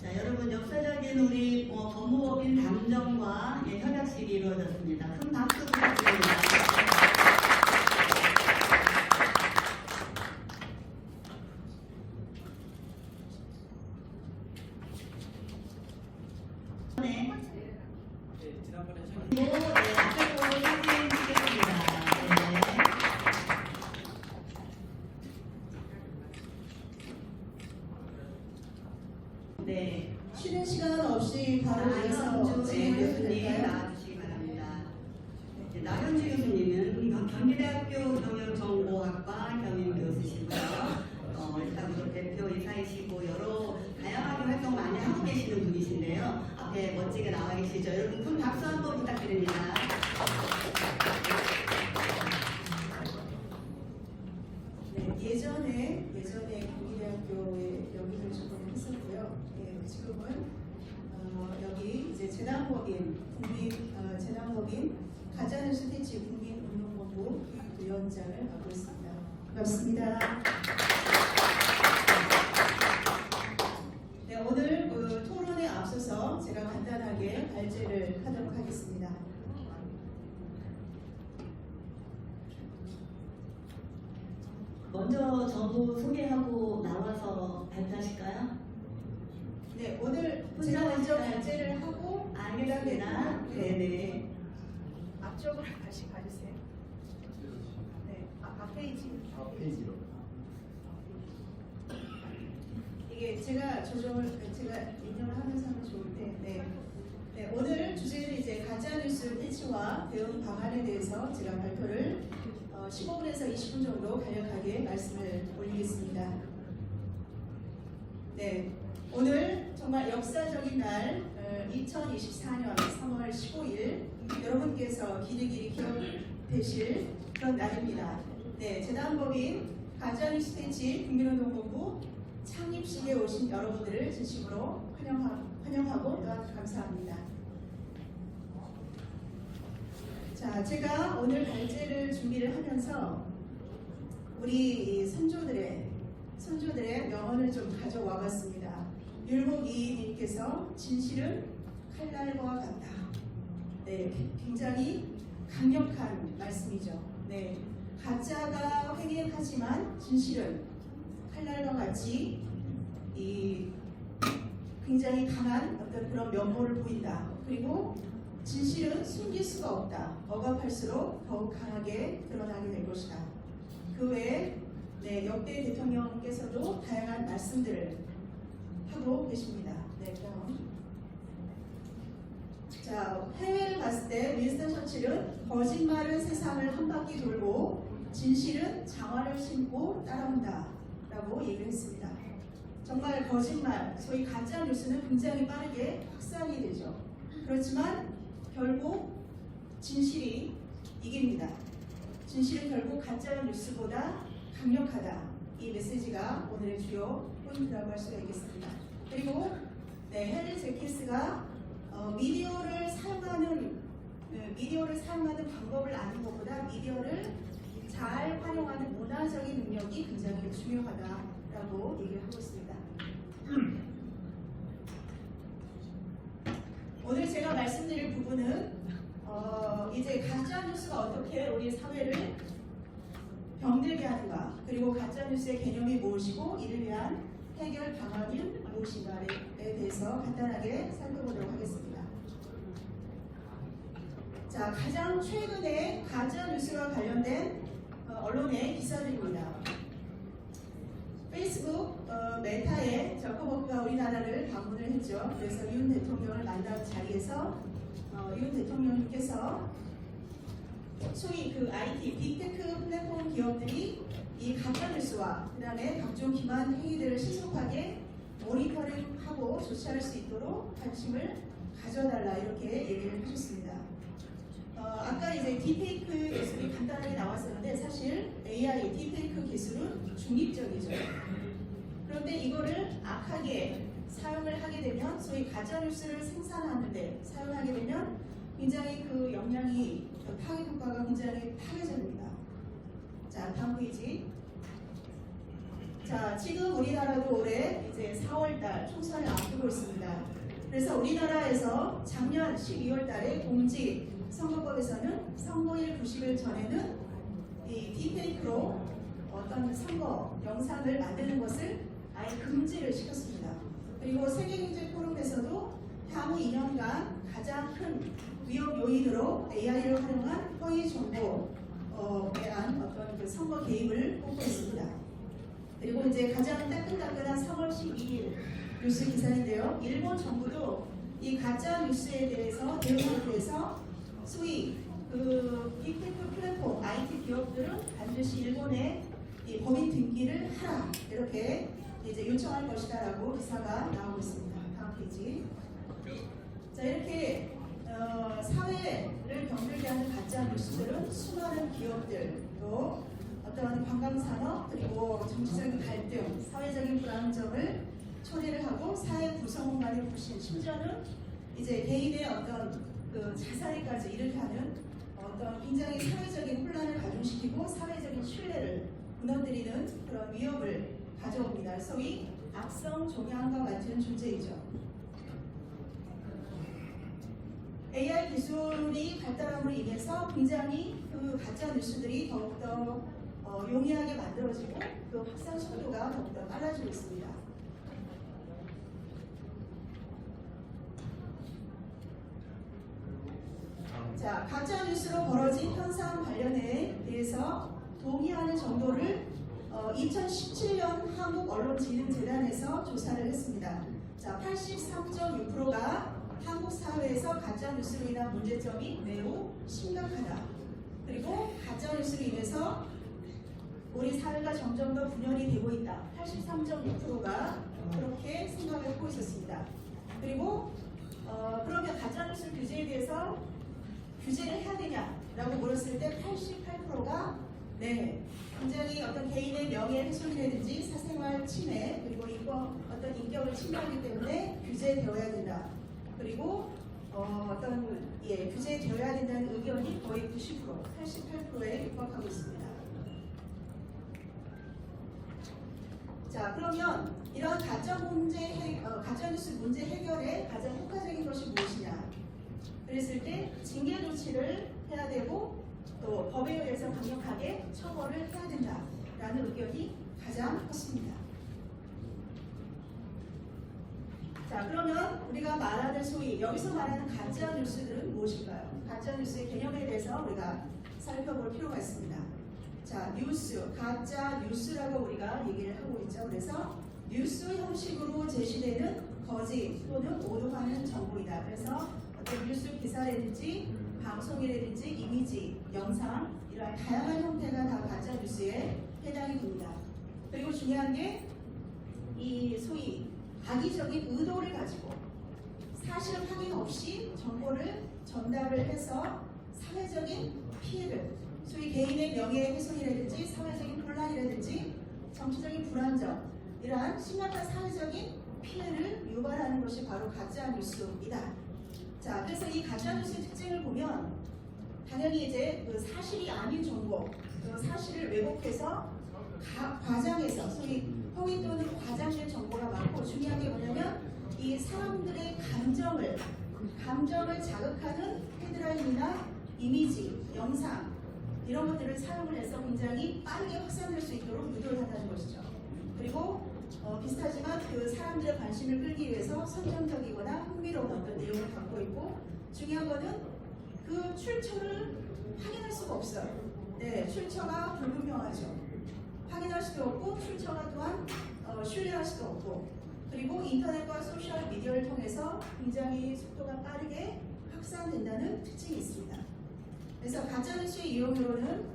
자, 여러분 역사적인 우리 법무법인 담정과 협약식이 이루어졌습니다. 큰 박수 부탁드립니다. 지난번에 저희 네, 앞쪽으로 사진 찍겠습니다. 네. 쉬는 시간 없이 바로 이어서 나현주 진행을 교수님 드릴까요? 나와주시기 바랍니다. 네, 나현주 교수님은 경기대학교 경영정보학과 겸임 교수시고요. 일단 대표이사이시고 여러 다양하게 활동 많이 하고 계시는 분이신데요. 앞에 멋지게 나와 계시죠. 여러분 큰 박수 한번 부탁드립니다. 네, 예전에 경기대학교에 여기를 조금 했었고요. 예, 지금은 여기 이제 재단법인 재단법인 가짜뉴스 퇴치 국민운동본부 위원장을 맡고 있습니다. 반갑습니다. 네, 오늘 토론에 앞서서 제가 간단하게 발제를 하도록 하겠습니다. 먼저 저도 소개하고 나와서 발표하실까요? 네, 오늘 제가 먼저 발제를 하고 알겠습니다. 네네. 앞쪽으로 다시 가주세요. 네, 앞페이지. 앞페이지로. 이게 제가 인용을 하면서 하면 좋은데, 네, 오늘 주제는 이제 가짜뉴스 퇴치와 대응 방안에 대해서 제가 발표를 15분에서 20분 정도 간략하게 말씀을 올리겠습니다. 네, 오늘 정말 역사적인 날 2024년 3월 15일 여러분께서 길이길이 기억되실 그런 날입니다. 네, 재단법인 가짜뉴스 퇴치 국민운동본부 창립식에 오신 여러분들을 진심으로 환영하고 또한 감사합니다. 자, 제가 오늘 발제를 준비를 하면서 우리 선조들의 명언을 좀 가져와 봤습니다. 율곡이님께서 진실은 칼날과 같다. 네, 굉장히 강력한 말씀이죠. 네, 가짜가 횡행하지만 진실은 칼날과 같이 굉장히 강한 어떤 그런 면모를 보인다. 그리고 진실은 숨길 수가 없다. 억압할수록 더욱 강하게 드러나게 될 것이다. 그 외에 역대 대통령께서도 다양한 말씀들을 하고 계십니다. 네, 그럼 자, 해외를 봤을 때 윈스턴 처칠은 거짓말은 세상을 한 바퀴 돌고 진실은 장화를 신고 따라온다 라고 얘기를 했습니다. 정말 거짓말, 소위 가짜 뉴스는 굉장히 빠르게 확산이 되죠. 그렇지만 결국 진실이 이깁니다. 진실은 결국 가짜 뉴스보다 강력하다. 이 메시지가 오늘의 주요 포인트라고 할 수가 있겠습니다. 그리고 헨리 제키스가 미디어를 사용하는 방법을 아는 것보다 미디어를 잘 활용하는 문화적인 능력이 굉장히 중요하다라고 얘기를 하고 있습니다. 오늘 제가 말씀드릴 부분은 이제 가짜 뉴스가 어떻게 우리 사회를 병들게 하는가, 그리고 가짜 뉴스의 개념이 무엇이고 이를 위한 해결 방안이 무엇인가에 대해서 간단하게 살펴보도록 하겠습니다. 자, 가장 최근에 가짜 뉴스와 관련된 언론의 기사들입니다. 페이스북 메타의 저커버그가 우리나라를 방문을 했죠. 그래서 윤 대통령을 만난 자리에서 윤 대통령님께서 소위 그 IT, 빅테크 플랫폼 기업들이 이 가짜뉴스와 그 다음에 각종 기만 행위들을 신속하게 모니터링하고 조치할 수 있도록 관심을 가져달라 이렇게 얘기를 하셨습니다. 아까 이제 딥페이크 기술이 간단하게 나왔었는데 사실 AI, 딥페이크 기술은 중립적이죠. 그런데 이거를 악하게 사용을 하게 되면 소위 가짜뉴스를 생산하는데 사용하게 되면 굉장히 그 영향이 파괴 효과가 굉장히 파괴적입니다. 자, 다음 페이지. 자, 지금 우리나라도 올해 이제 4월달 총선을 앞두고 있습니다. 그래서 우리나라에서 작년 12월 달에 공직 선거법에서는 선거일 90일 전에는 이 딥페이크로 어떤 선거 영상을 만드는 것을 아예 금지를 시켰습니다. 그리고 세계경제포럼에서도 향후 2년간 동안 가장 큰 위험 요인으로 AI를 활용한 허위 정보에 대한 어떤 그 선거 개입을 보고 있습니다. 그리고 이제 가장 따끈따끈한 3월 12일 뉴스 기사인데요. 일본 정부도 이 가짜 뉴스에 대해서 대응에 대해서 소위 그 빅테크 플랫폼 IT 기업들은 반드시 일본에 이 법인 등기를 하라 이렇게 이제 요청할 것이다라고 기사가 나오고 있습니다. 다음 페이지. 자, 이렇게 사회를 병들게 하는 가짜 뉴스들은 수많은 기업들 또 어떤 관광산업 그리고 정치적인 갈등, 사회적인 불안정을 초래를 하고 사회 구성원간의 불신, 심지어는 이제 개인의 어떤 그 자살에까지 이르게 하는 어떤 굉장히 사회적인 혼란을 가중시키고 사회적인 신뢰를 무너뜨리는 그런 위협을 가져옵니다. 소위 악성 종양과 같은 존재이죠. AI 기술이 발달함으로 인해서 굉장히 그 가짜 뉴스들이 더욱더 용이하게 만들어지고 그 확산 속도가 더욱더 빨라지고 있습니다. 자, 가짜 뉴스로 벌어진 현상 관련에 대해서 동의하는 정도를 2017년 한국언론진흥재단에서 조사를 했습니다. 자, 83.6%가 한국 사회에서 가짜 뉴스로 인한 문제점이 매우 심각하다. 그리고 가짜 뉴스로 인해서 우리 사회가 점점 더 분열이 되고 있다. 83.6%가 그렇게 생각을 하고 있었습니다. 그리고 그러면 가짜 뉴스 규제에 대해서 규제를 해야 되냐라고 물었을 때 88%가 네, 굉장히 어떤 개인의 명예 훼손이라든지 사생활 침해 그리고 어떤 인격을 침해하기 때문에 규제되어야 된다. 그리고 규제되어야 된다는 의견이 거의 90%, 88%에 육박하고 있습니다. 자, 그러면 이런 가짜 뉴스 문제 해결에 가장 효과적인 것이 무엇이냐? 그랬을 때 징계 조치를 해야 되고 또 법에 의해서 강력하게 처벌을 해야 된다라는 의견이 가장 컸습니다. 자, 그러면 우리가 말하는 소위 여기서 말하는 가짜 뉴스들은 무엇일까요? 가짜 뉴스의 개념에 대해서 우리가 살펴볼 필요가 있습니다. 자, 뉴스, 가짜 뉴스라고 우리가 얘기를 하고 있죠. 그래서 뉴스 형식으로 제시되는 거짓 또는 오류하는 정보이다. 그래서 어떤 뉴스 기사라든지 방송이라든지 이미지, 영상 이러한 다양한 형태가 다 가짜 뉴스에 해당이 됩니다. 그리고 중요한 게 이 소위 악의적인 의도를 가지고 사실 확인 없이 정보를 전달을 해서 사회적인 피해를 소위 개인의 명예훼손이라든지 사회적인 혼란이라든지 정치적인 불안정 이러한 심각한 사회적인 피해를 유발하는 것이 바로 가짜 뉴스이다. 자, 그래서 이 가짜 뉴스의 특징을 보면 당연히 이제 그 사실이 아닌 정보, 그 사실을 왜곡해서 과장해서 소위 허위 또는 과장된 정보가 많고 중요한 게 뭐냐면 이 사람들의 감정을 자극하는 헤드라인이나 이미지, 영상 이런 것들을 사용을 해서 굉장히 빠르게 확산될 수 있도록 유도를 한다는 것이죠. 그리고 비슷하지만 그 사람들의 관심을 끌기 위해서 선정적이거나 흥미로운 어떤 내용을 담고 있고 중요한 거는 그 출처를 확인할 수가 없어요. 네, 출처가 불분명하죠. 확인할 수도 없고 출처가 또한 신뢰할 수도 없고 그리고 인터넷과 소셜 미디어를 통해서 굉장히 속도가 빠르게 확산된다는 특징이 있습니다. 그래서 가짜뉴스의 이용으로는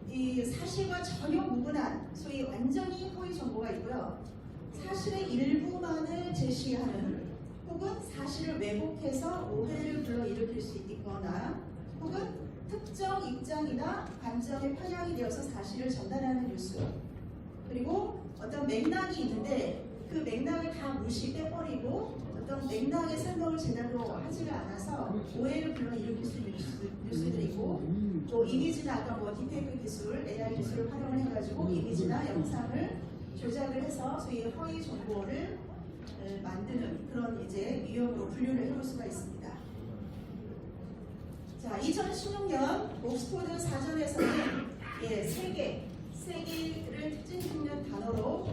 이 사실과 전혀 무관한 소위 완전히 허위 정보가 있고요. 사실의 일부만을 제시하는 혹은 사실을 왜곡해서 오해를 불러일으킬 수 있거나 혹은 특정 입장이나 관점에 편향이 되어서 사실을 전달하는 뉴스 그리고 어떤 맥락이 있는데 그 맥락을 다 무시 빼버리고 어떤 맥락의 설명을 제대로 하지가 않아서 오해를 불러일으킬 수 있는 뉴스들이 있고 또 이미지나 아까 뭐 딥페이크 기술, AI 기술을 활용을 해가지고 이미지나 영상을 조작을 해서 소위 허위 정보를 만드는 그런 이제 유형으로 분류를 해볼 수가 있습니다. 자, 2016년 옥스포드 사전에서는 세 개를 특징 짓는 단어로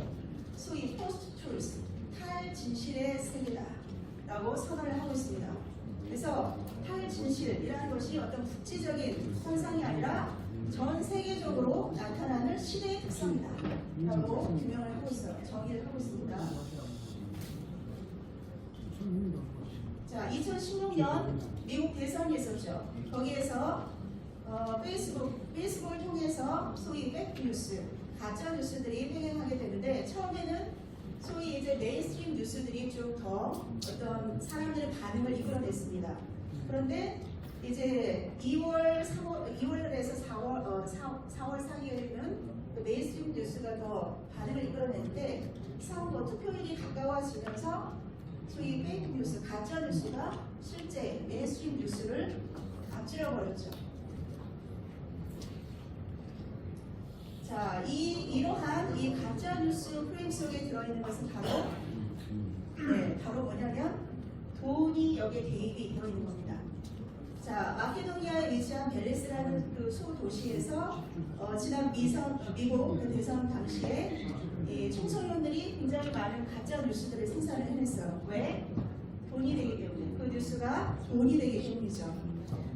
소위 포스트 트루스, 탈진실의 세계다 라고 선언을 하고 있습니다. 진실이라는 것이 어떤 국지적인 현상이 아니라 전 세계적으로 나타나는 시대의 특성이다 라고 규명을 하고 있어요. 정의를 하고 있습니다. 자, 2016년 미국 대선이 있었죠. 거기에서 페이스북을 통해서 소위 백뉴스, 가짜 뉴스들이 횡행하게 되는데 처음에는 소위 이제 메인스트림 뉴스들이 좀 더 어떤 사람들의 반응을 이끌어냈습니다. 그런데 이제 2월에서 4월 사이에는 그 메인스트림 뉴스가 더 반응을 이끌어냈는데 선거 투표일이 가까워지면서 소위 페이크 뉴스, 가짜 뉴스가 실제 메인스트림 뉴스를 앞질러 버렸죠. 자, 이러한 이 가짜 뉴스 프레임 속에 들어있는 것은 바로 뭐냐면 돈이 여기에 대입이 되어 있는 겁니다. 자, 마케도니아에 위치한 벨레스라는 그 소도시에서 지난 미국 그 대선 당시에 이 총선원들이 굉장히 많은 가짜 뉴스들을 생산을 해냈어요. 왜? 돈이 되기 때문에. 그 뉴스가 돈이 되기 때문이죠.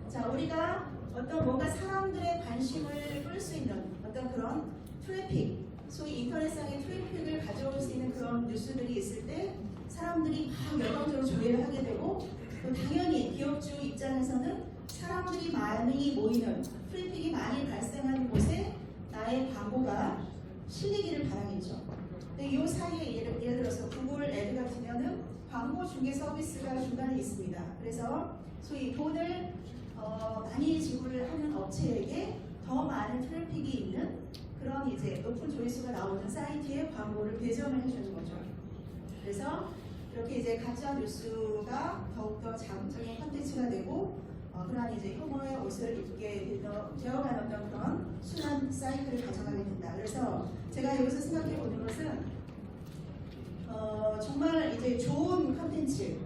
자, 우리가 어떤 뭔가 사람들의 관심을 끌 수 있는 어떤 그런 트래픽, 소위 인터넷상의 트래픽을 가져올 수 있는 그런 뉴스들이 있을 때 사람들이 막 열광적으로 조회를 하게 되고 또 당연히 기업주 입장에서는 사람들이 많이 모이는 트래픽이 많이 발생하는 곳에 나의 광고가 실리기를 바라겠죠. 근데 이 사이에 예를 들어서 구글 애드 같으면은 광고 중개 서비스가 중간에 있습니다. 그래서 소위 돈을 많이 지불을 하는 업체에게 더 많은 트래픽이 있는 그런 이제 높은 조회수가 나오는 사이트에 광고를 배정을 해주는 거죠. 그래서 이렇게 이제 가짜 뉴스가 더욱더 자극적인 컨텐츠가 되고 그러한 이제 혐오의 옷을 입게 되어가는 어떤 그런 순환 사이클을 가져가게 된다. 그래서 제가 여기서 생각해 보는 것은 정말 이제 좋은 컨텐츠,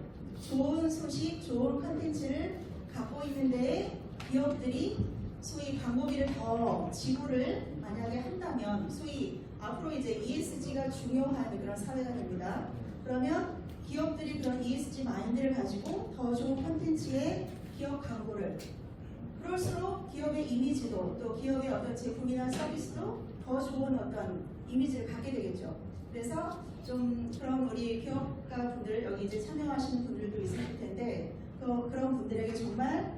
좋은 소식, 좋은 컨텐츠를 갖고 있는데 기업들이 소위 광고비를 더 지불을 만약에 한다면 소위 앞으로 이제 ESG가 중요한 그런 사회가 됩니다. 그러면 기업들이 그런 ESG 마인드를 가지고 더 좋은 콘텐츠에 기업 광고를 그럴수록 기업의 이미지도 또 기업의 어떤 제품이나 서비스도 더 좋은 어떤 이미지를 갖게 되겠죠. 그래서 좀 그런 우리 기업가 분들 여기 이제 참여하시는 분들도 있을 텐데 그런 분들에게 정말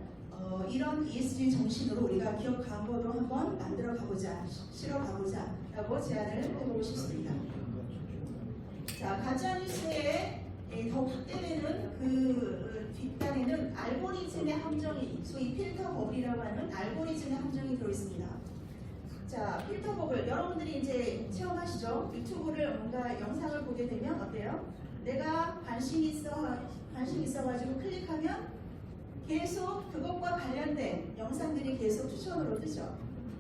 이런 ESG 정신으로 우리가 기업 광고도 한번 만들어 가보자, 실어 가보자 라고 제안을 해보고 싶습니다. 자, 가짜뉴스의 더 확대되는 그 뒷단에는 알고리즘의 함정이, 소위 필터 버블이라고 하는 알고리즘의 함정이 들어있습니다. 자, 필터 버블, 여러분들이 이제 체험하시죠? 유튜브를 뭔가 영상을 보게 되면 어때요? 내가 관심 있어가지고 클릭하면 계속 그것과 관련된 영상들이 계속 추천으로 뜨죠.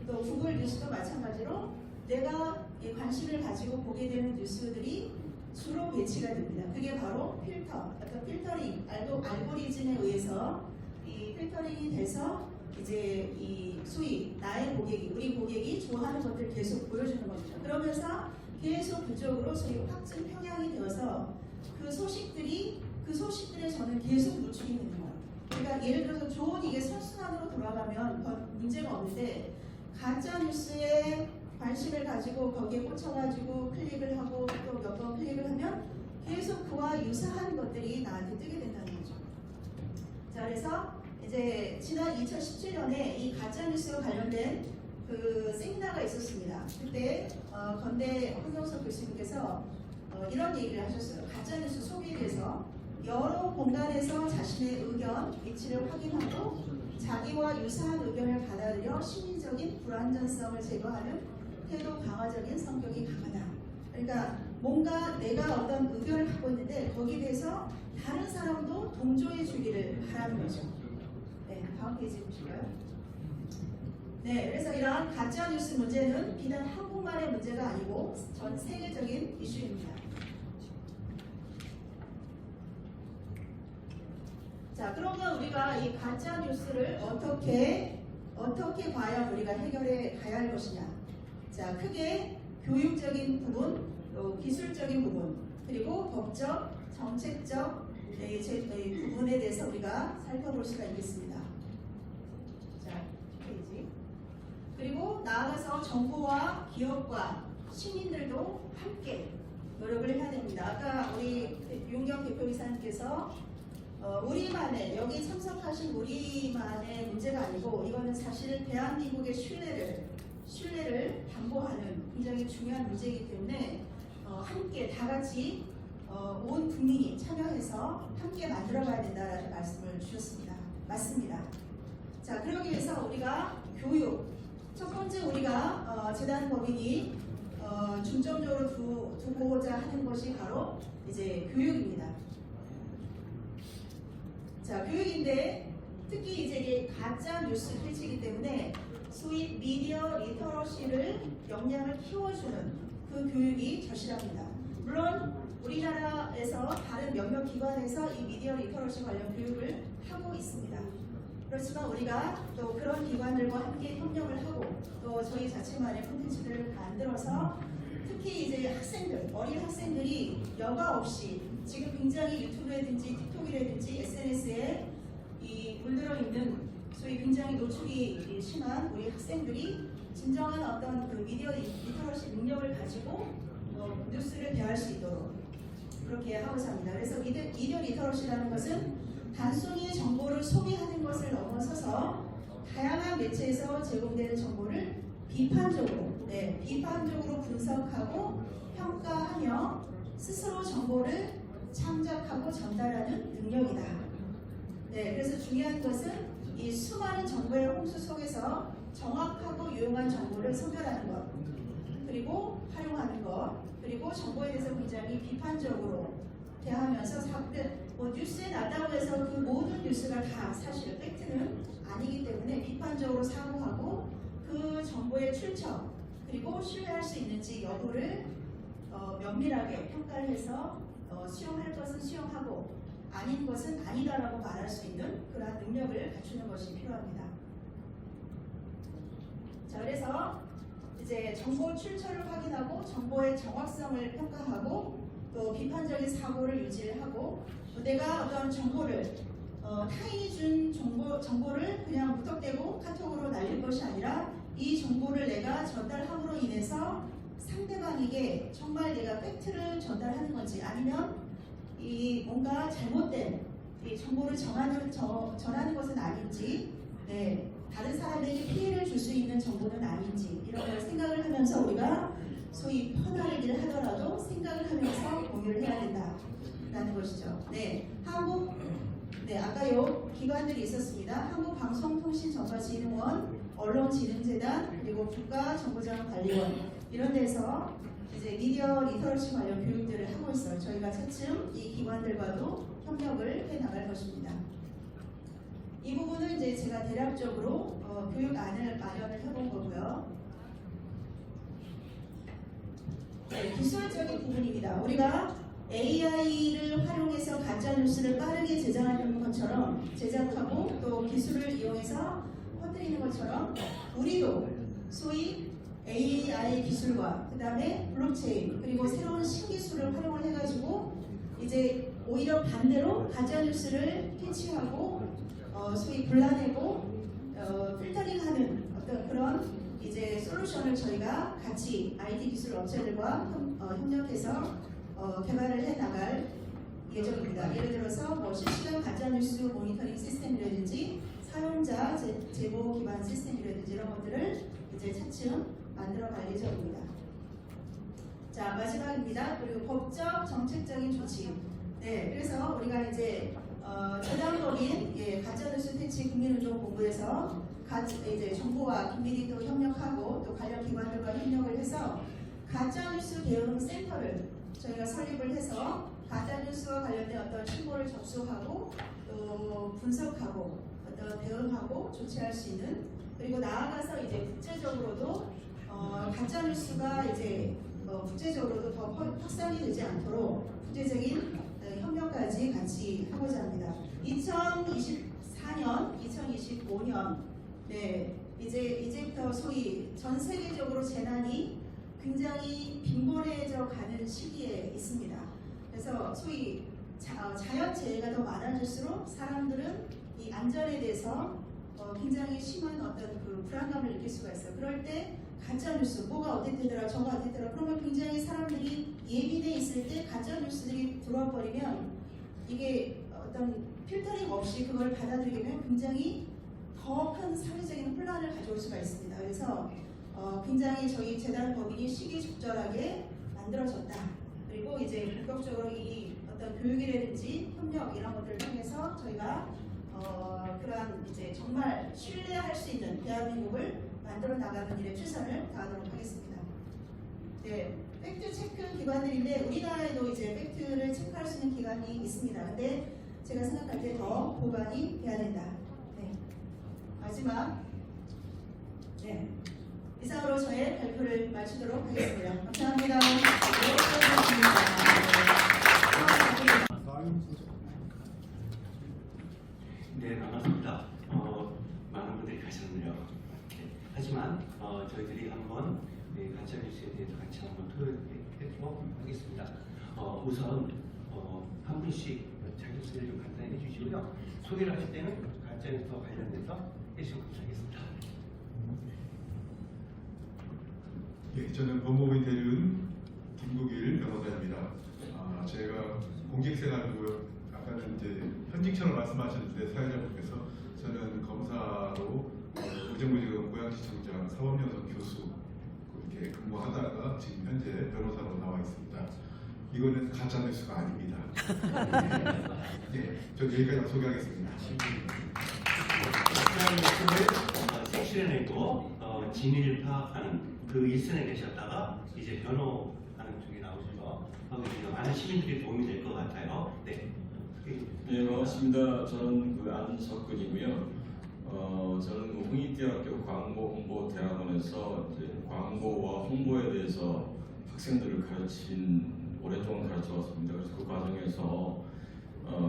또 구글 뉴스도 마찬가지로 내가 관심을 가지고 보게 되는 뉴스들이 주로 배치가 됩니다. 그게 바로 필터, 어떤 필터링, 알고리즘에 의해서 이 필터링이 돼서 이제 이 소위 나의 고객이, 우리 고객이 좋아하는 것들을 계속 보여주는 겁니다. 그러면서 계속 그쪽으로 소위 확증 평양이 되어서 그 소식들에 저는 계속 노출이 되는 거예요. 그러니까 예를 들어서 좋은 이게 선순환으로 돌아가면 문제가 없는데 가짜 뉴스에 관심을 가지고 거기에 꽂혀가지고 클릭을 하고 또 몇 번 클릭을 하면 계속 그와 유사한 것들이 나한테 뜨게 된다는 거죠. 자, 그래서 이제 지난 2017년에 이 가짜뉴스와 관련된 그 세미나가 있었습니다. 그때 건대 황경석 교수님께서 이런 얘기를 하셨어요. 가짜뉴스 소비에 대해서 여러 공간에서 자신의 의견, 위치를 확인하고 자기와 유사한 의견을 받아들여 심리적인 불안전성을 제거하는 태도 강화적인 성격이 강하다. 그러니까 뭔가 내가 어떤 의견을 갖고 있는데 거기에 대해서 다른 사람도 동조해 주기를 바라는 거죠. 네, 다음 페이지 보실까요? 네, 그래서 이러한 가짜뉴스 문제는 비단 한국만의 문제가 아니고 전 세계적인 이슈입니다. 자, 그러면 우리가 이 가짜뉴스를 어떻게 과연 우리가 해결해 가야 할 것이냐. 자, 크게 교육적인 부분, 또 기술적인 부분, 그리고 법적, 정책적, 부분에 대해서 우리가 살펴볼 수가 있겠습니다. 자, 페이지. 그리고 나아가서 정부와 기업과 시민들도 함께 노력을 해야 됩니다. 아까 우리 윤경 대표이사님께서 우리만의, 여기 참석하신 우리만의 문제가 아니고 이거는 사실 대한민국의 신뢰를 담보하는 굉장히 중요한 문제이기 때문에 함께 다 같이 온 국민이 참여해서 함께 만들어가야 된다는 말씀을 주셨습니다. 맞습니다. 자, 그러기 위해서 우리가 교육, 첫 번째 우리가 재단법인이 중점적으로 두고자 하는 것이 바로 이제 교육입니다. 자, 교육인데 특히 이제 이게 가짜 뉴스 필치이기 때문에 소위 미디어 리터러시를 역량을 키워주는 그 교육이 절실합니다. 물론 우리나라에서 다른 몇몇 기관에서 이 미디어 리터러시 관련 교육을 하고 있습니다. 그렇지만 우리가 또 그런 기관들과 함께 협력을 하고 또 저희 자체만의 콘텐츠들을 만들어서 특히 이제 학생들, 어린 학생들이 여과 없이 지금 굉장히 유튜브라든지 틱톡이라든지 SNS에 이 물들어 있는 소위 굉장히 노출이 심한 우리 학생들이 진정한 어떤 그 미디어 리터러시 능력을 가지고 뉴스를 대할 수 있도록 그렇게 하고자 합니다. 그래서 미디어 리터러시라는 것은 단순히 정보를 소비하는 것을 넘어서서 다양한 매체에서 제공되는 정보를 비판적으로 분석하고 평가하며 스스로 정보를 창작하고 전달하는 능력이다. 네, 그래서 중요한 것은 이 수많은 정보의 홍수 속에서 정확하고 유용한 정보를 선별하는 것, 그리고 활용하는 것, 그리고 정보에 대해서 굉장히 비판적으로 대하면서 뉴스에 나다고 해서 그 모든 뉴스가 다 사실 팩트는 아니기 때문에 비판적으로 사고하고 그 정보의 출처 그리고 신뢰할 수 있는지 여부를 면밀하게 평가를 해서 수용할 것은 수용하고 아닌 것은 아니다라고 말할 수 있는 그러한 능력을 갖추는 것이 필요합니다. 자, 그래서 이제 정보 출처를 확인하고 정보의 정확성을 평가하고 또 비판적인 사고를 유지하고 내가 어떤 정보를 타인이 준 정보를 그냥 무턱대고 카톡으로 날릴 것이 아니라 이 정보를 내가 전달함으로 인해서 상대방에게 정말 내가 팩트를 전달하는 건지 아니면 이 뭔가 잘못된 이 정보를 전하는 것은 아닌지, 다른 사람에게 피해를 줄 수 있는 정보는 아닌지 이런 걸 생각을 하면서 우리가 소위 퍼나를 일을 하더라도 생각을 하면서 공유를 해야 된다라는 것이죠. 아까 요 기관들이 있었습니다. 한국방송통신정보진흥원, 언론진흥재단, 그리고 국가정보자원관리원 이런 데서 이제 미디어 리터러시 관련 교육들을 하고 있어요. 저희가 차츰 이 기관들과도 협력을 해 나갈 것입니다. 이 부분은 이제 제가 대략적으로 교육안을 마련을 해본 거고요. 네, 기술적인 부분입니다. 우리가 AI를 활용해서 가짜뉴스를 빠르게 제작하는 것처럼 제작하고 또 기술을 이용해서 퍼뜨리는 것처럼 우리도 소위 AI 기술과 그 다음에 블록체인 그리고 새로운 신기술을 활용을 해가지고 이제 오히려 반대로 가짜뉴스를 캐치하고 소위 불러내고 필터링하는 어떤 그런 이제 솔루션을 저희가 같이 IT 기술 업체들과 협력해서 개발을 해 나갈 예정입니다. 예를 들어서 뭐 실시간 가짜뉴스 모니터링 시스템이라든지 사용자 제보 기반 시스템이라든지 이런 것들을 이제 차츰 만들어 갈 예정입니다. 자, 마지막입니다. 그리고 법적 정책적인 조치. 네, 그래서 우리가 이제 재단법인 가짜뉴스 퇴치 국민운동본부에서 이제 정부와 긴밀히 또 협력하고 또 관련 기관들과 협력을 해서 가짜뉴스 대응 센터를 저희가 설립을 해서 가짜뉴스와 관련된 어떤 신고를 접수하고 또 분석하고 어떤 대응하고 조치할 수 있는 그리고 나아가서 이제 국제적으로도 가짜뉴스가 이제 국제적으로도 더 확산이 되지 않도록 국제적인 협력까지 같이 하고자 합니다. 2024년, 2025년 이제부터 소위 전 세계적으로 재난이 굉장히 빈번해져 가는 시기에 있습니다. 그래서 소위 자연재해가 더 많아질수록 사람들은 이 안전에 대해서 굉장히 심한 어떤 그 불안감을 느낄 수가 있어요. 그럴 때 가짜뉴스, 뭐가 어땠더라, 저가 어땠더라, 그러면 굉장히 사람들이 예민해 있을 때 가짜뉴스들이 들어와 버리면 이게 어떤 필터링 없이 그걸 받아들이게 되면 굉장히 더 큰 사회적인 혼란을 가져올 수가 있습니다. 그래서 굉장히 저희 재단 법인이 시기적절하게 만들어졌다. 그리고 이제 본격적으로 이 어떤 교육이라든지 협력 이런 것들을 통해서 저희가 그러한 이제 정말 신뢰할 수 있는 대한민국을 만들어 나가는 일에 최선을 다하도록 하겠습니다. 네, 팩트 체크 기관들인데 우리나라에도 이제 팩트를 체크할 수 있는 기관이 있습니다. 근데 제가 생각할 때 더 보완이 돼야 된다. 네. 마지막, 네. 이상으로 저의 발표를 마치도록 하겠습니다. 감사합니다. 네, 반갑습니다. 많은 분들이 가셨네요. 네. 하지만 저희들이 한번 가짜뉴스에 대해서 같이 한번 토론해보도록 하겠습니다. 우선 한 분씩 자기소개를 좀 간단히 해주시고요. 소개를 하실 때는 가짜뉴스와 관련해서 해주시면 감사하겠습니다. 예, 저는 법무부인 대리인 김국일 변호사입니다. 제가 공직생활이고요. 아까는 이제 현직처럼 말씀하셨는데 사회자분께서 저는 검사로 의정부지검 고양시청장 사법연수원 교수 이렇게 근무하다가 지금 현재 변호사로 나와 있습니다. 이거는 가짜뉴스가 아닙니다. 네, 저 여기까지 소개하겠습니다. 가짜뉴스를 색출해내고 진위를 파악하는 그 일선에 계셨다가 이제 변호하는 쪽에 나오셔서 많은 시민들이 도움이 될 것 같아요. 네. 네, 반갑습니다. 저는 안석근이고요. 저는 홍익대학교 광고홍보대학원에서 이제 광고와 홍보에 대해서 학생들을 오랫동안 가르쳐 왔습니다. 그래서 그 과정에서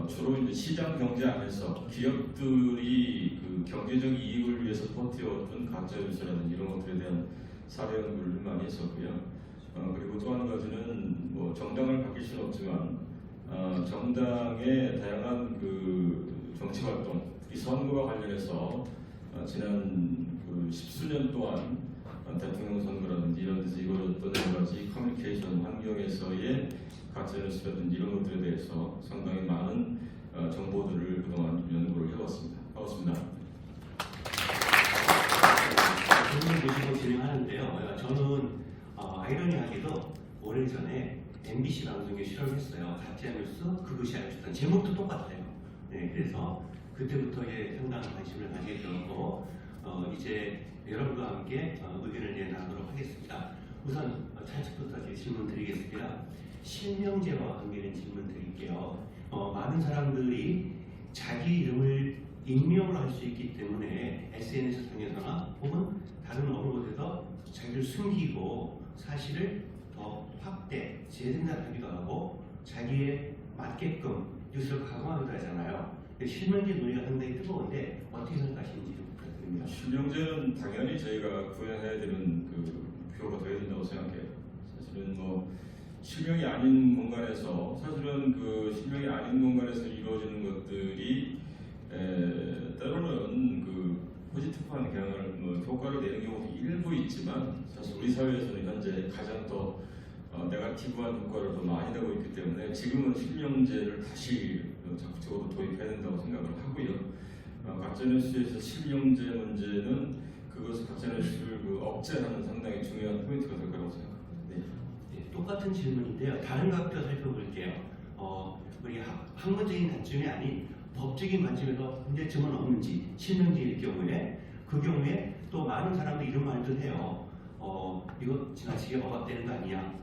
주로 이제 시장 경제 안에서 기업들이 그 경제적 이익을 위해서 버텨왔던 가짜뉴스라든지 이런 것들에 대한 사례 연구를 많이 했었고요. 그리고 또 한 가지는 뭐 정당을 바뀔 수는 없지만 정당의 다양한 그 정치 활동, 특히 선거와 관련해서 지난 그 십수년 동안 대통령 선거라든지 이런 데서 이루어졌던 여러 가지 커뮤니케이션 환경에서의 가짜뉴스라든지 이런 것들에 대해서 상당히 많은 정보들을 그동안 연구를 해왔습니다. 반갑습니다. 질문 모시고 진행하는데요. 저는 아이러니하게도 오래전에 MBC 방송에 실험했어요. 가짜뉴스 그것이 알려줬던 제목도 똑같아요. 네, 그래서 그때부터 상당한 관심을 가지게 되었고 이제 여러분과 함께 의견을 내나누도록 하겠습니다. 우선 차측부터 질문 드리겠습니다. 실명제와 관계된 질문 드릴게요. 많은 사람들이 자기 이름을 익명으로 할 수 있기 때문에 SNS 상에서나 혹은 다른 어느 곳에서 자기를 숨기고 사실을 더 확대, 재생산하기도 하고 자기에 맞게끔 뉴스를 가공하기도 하잖아요. 실명제 논의가 상당히 뜨거운데 어떻게 생각하시는지 좀 부탁드립니다. 실명제는 당연히 저희가 구현해야 되는 그 목표가 되어야 된다고 생각해요. 사실은 뭐 실명이 아닌 공간에서 그 실명이 아닌 공간에서 이루어지는 것들이 때로는 그 포지티브한 효과를 내는 경우도 일부 있지만 사실 우리 사회에서는 현재 가장 더 네거티브한 효과를 더 많이 내고 있기 때문에 지금은 실명제를 다시 적극적으로 도입해야 된다고 생각을 하고요. 가짜뉴스에서 실명제 문제는 그것을 가짜뉴스를 억제하는 상당히 중요한 포인트가 될 거라고 생각합니다. 네, 똑같은 질문인데요. 다른 각도 살펴볼게요. 우리 학문적인 관점이 아닌 법적인 관점에서 문제점은 없는지 실명제일 경우에 그 경우에 또 많은 사람들이 이런 말도 해요. 이거 지나치게 억압되는 거 아니야?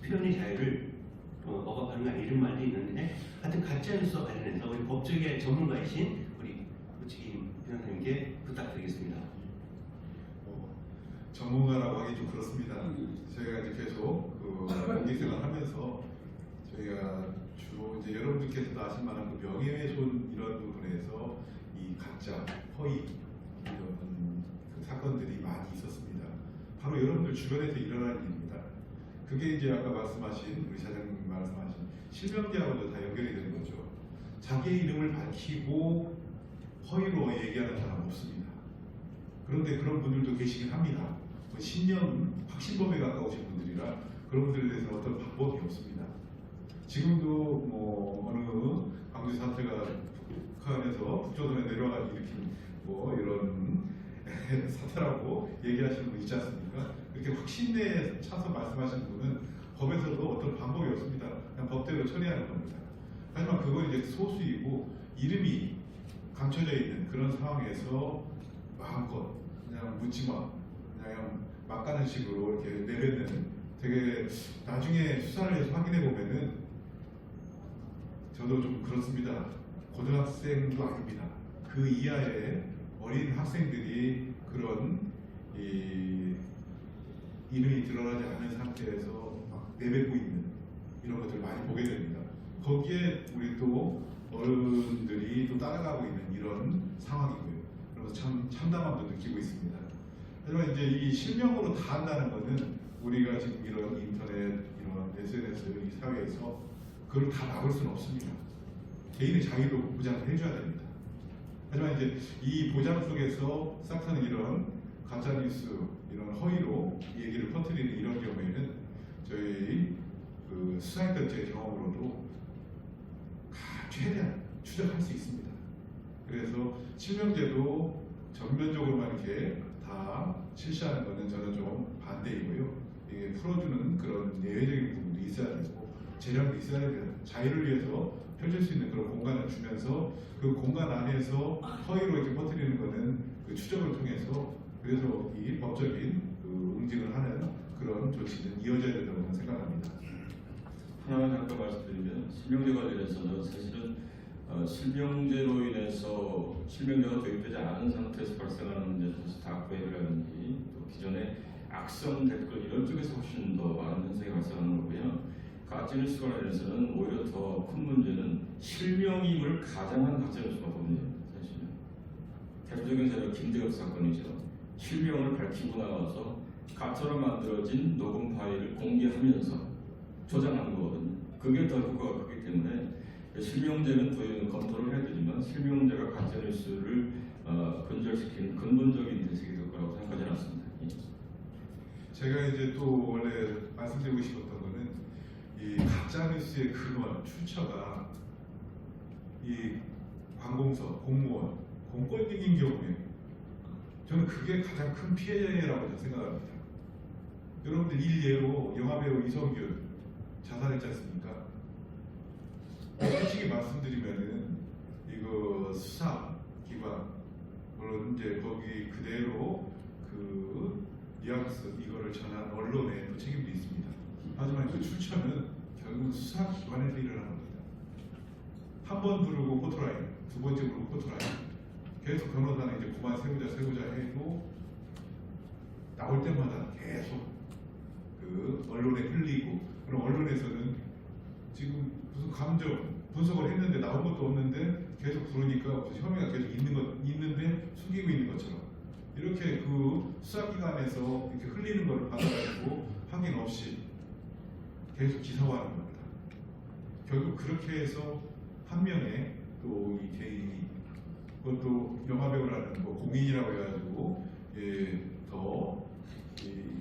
표현의 자유를 억압하는 거 아니야? 이런 말도 있는데 하여튼 가짜뉴스와 관련해서 우리 법조계 전문가이신 우리 우치김 변호사님께 부탁드리겠습니다. 전문가라고 하기 좀 그렇습니다. 저희가 이제 계속 공직생활 하면서 저희가 주로 이제 여러분들께서도 아실 만한 그 명예훼손 이런 부분에서 이 가짜, 허위 이런 그 사건들이 많이 있었습니다. 바로 여러분들 주변에서 일어나는 일입니다. 그게 이제 아까 말씀하신 우리 사장님 말씀하신 실명제하고도 다 연결이 되는 거죠. 자기의 이름을 밝히고 허위로 얘기하는 사람 없습니다. 그런데 그런 분들도 계시긴 합니다. 뭐 신념, 확신범에 가까우신 분들이라 그런 분들에 대해서 어떤 방법이 없습니다. 지금도 뭐 어느 광주 사태가 북한에서 북조선에 내려가 일으킨 뭐 이런 사태라고 얘기하시는 분 있지 않습니까? 이렇게 확신에 차서 말씀하시는 분은 법에서도 어떤 방법이 없습니다. 그냥 법대로 처리하는 겁니다. 하지만 그건 이제 소수이고 이름이 감춰져 있는 그런 상황에서 마음껏 그냥 묻지마, 그냥 막 가는 식으로 이렇게 내뱉는 되게 나중에 수사를 해서 확인해 보면은 저도 좀 그렇습니다. 고등학생도 아닙니다. 그 이하의 어린 학생들이 그런 이름이 드러나지 않은 상태에서 막 내뱉고 있는 이런 것들을 많이 보게 됩니다. 거기에 우리 또 어른들이 또 따라가고 있는 이런 상황이고요. 그래서 참 참담함도 느끼고 있습니다. 하지만 이제 이 실명으로 다 한다는 것은 우리가 지금 이런 인터넷, 이런 SNS 이 사회에서 그걸 다 막을 수는 없습니다. 개인의 자유도 보장을 해줘야 됩니다. 하지만 이제 이 보장 속에서 싹트는 이런 가짜뉴스, 이런 허위로 얘기를 퍼뜨리는 이런 경우에는 저희 그 수사했던 제 경험으로도 최대한 추적할 수 있습니다. 그래서 실명제도 전면적으로만 이렇게 다 실시하는 것은 저는 좀 반대이고요. 이게 풀어주는 그런 예외적인 부분도 있어야 되고 재량도 있어야 됩니다. 자유를 위해서 펼칠 수 있는 그런 공간을 주면서 그 공간 안에서 허위로 이렇게 퍼뜨리는 것은 그 추적을 통해서 그래서 이 법적인 그 응징을 하는 그런 조치는 이어져야 된다고 저는 생각합니다. 하나만 잠깐 말씀드리면 실명제 관련해서는 사실은 실명제로 인해서 실명제가 도입되지 않은 상태에서 발생하는 문제에서 다크 웹이라든지 또 기존의 악성 댓글 이런 쪽에서 훨씬 더 많은 현상이 발생하는 거고요. 가짜뉴스 관련해서는 오히려 더 큰 문제는 실명임을 가장한 가짜뉴스가 범죄입니다. 사실은 대표적인 사례가 김대엽 사건이죠. 실명을 밝히고 나와서 가짜로 만들어진 녹음 파일을 공개하면서 조장하는 거거든요. 그게 더 효과가 크기 때문에 실명제는 더 검토를 해야 되지만 실명제가 가짜뉴스를 근절시키는 근본적인 대책이 될 거라고 생각하지 않습니다. 제가 이제 또 원래 말씀드리고 싶었던 거는 이 가짜뉴스의 근원, 출처가 이 관공서, 공무원, 공권력인 경우에 저는 그게 가장 큰 피해라고 생각합니다. 여러분들 일례로 영화배우 이성균 자살했지 않습니까? 솔직히 말씀드리면은 이거 수사기관 물론 이제 거기 그대로 그 뉘앙스 이거를 전한 언론의 또 책임도 있습니다. 하지만 그 출처는 결국은 수사기관에서 일어난 겁니다. 한 번 부르고 포토라인, 두 번째 부르고 포토라인 계속 변호사는 이제 그만 세우자 해도 나올 때마다 계속 그 언론에 흘리고 그럼 언론에서는 지금 무슨 감정 분석을 했는데 나온 것도 없는데 계속 부르니까 무슨 혐의가 계속 있는데 숨기고 있는 것처럼 이렇게 그 수사기관에서 이렇게 흘리는 걸 받아가지고 확인 없이 계속 기사화하는 겁니다. 결국 그렇게 해서 한 명의 또 이 개인이 그것도 영화배우라는 뭐 공인이라고 해가지고 더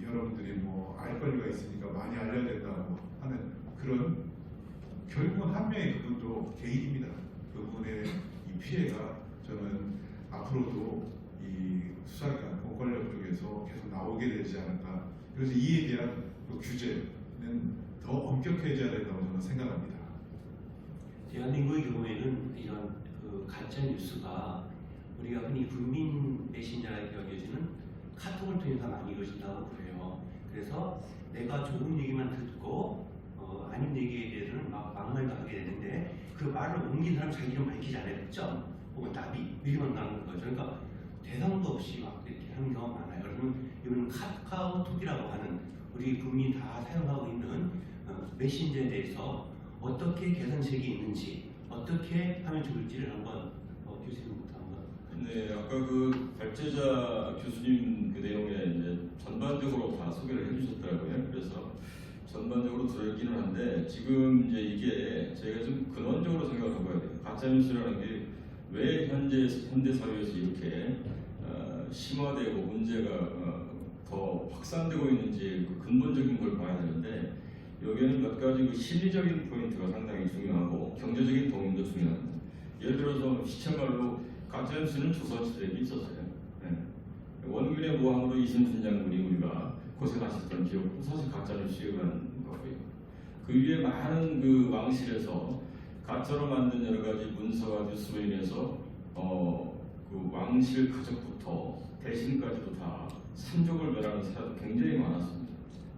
여러분들이 뭐 알 권리가 있으니까 많이 알려야 된다고 하는 그런 결국은 한 명의 그분도 개인입니다. 그분의 이 피해가 저는 앞으로도 이 수사기관 공권력 쪽에서 계속 나오게 되지 않을까. 그래서 이에 대한 그 규제는 더 엄격해져야 된다고 저는 생각합니다. 대한민국의 경우에는 이런 그 가짜 뉴스가 우리가 흔히 국민 메신저라고 여겨지는 카톡을 통해서 많이 이루어진다고 그래요. 그래서 내가 좋은 얘기만 듣고 아닌 얘기에 대해서는 막 막말도 하게 되는데 그 말을 옮긴 사람 자기 이름 밝히지 않아요. 점 혹은 답이 이름만 나오는 거죠. 그러니까 대상도 없이 막 이렇게 하는 경우가 많아요. 그러면 이거는 카카오톡이라고 하는 우리 국민이 다 사용하고 있는 메신저에 대해서 어떻게 개선책이 있는지 어떻게 하면 좋을지를 한번 교수님부터 한번. 네, 아까 그 발제자 교수님 그 내용에 이제 전반적으로 다 소개를 해주셨더라고요. 그래서 전반적으로 들어있기는 한데 지금 이제 이게 저희가 좀 근원적으로 생각을 해봐야 돼요. 가짜뉴스라는 게 왜 현대 사회에서 이렇게 심화되고 문제가 더 확산되고 있는지 그 근본적인 걸 봐야 되는데 여기에는 몇 가지 그 심리적인 포인트가 상당히 중요하고 경제적인 동인도 중요합니다. 예를 들어서 시체말로 가짜뉴스는 조선시대에 있었어요. 네. 원균의 모함으로 이순신 장군이 우리가 고생하셨던 기억도 사실 가짜뉴스에 의한 거고요. 그 위에 많은 그 왕실에서 가짜로 만든 여러 가지 문서와 뉴스로 인해서 그 왕실 가족부터 대신까지도 다 산족을 멸하는 사례도 굉장히 많았습니다.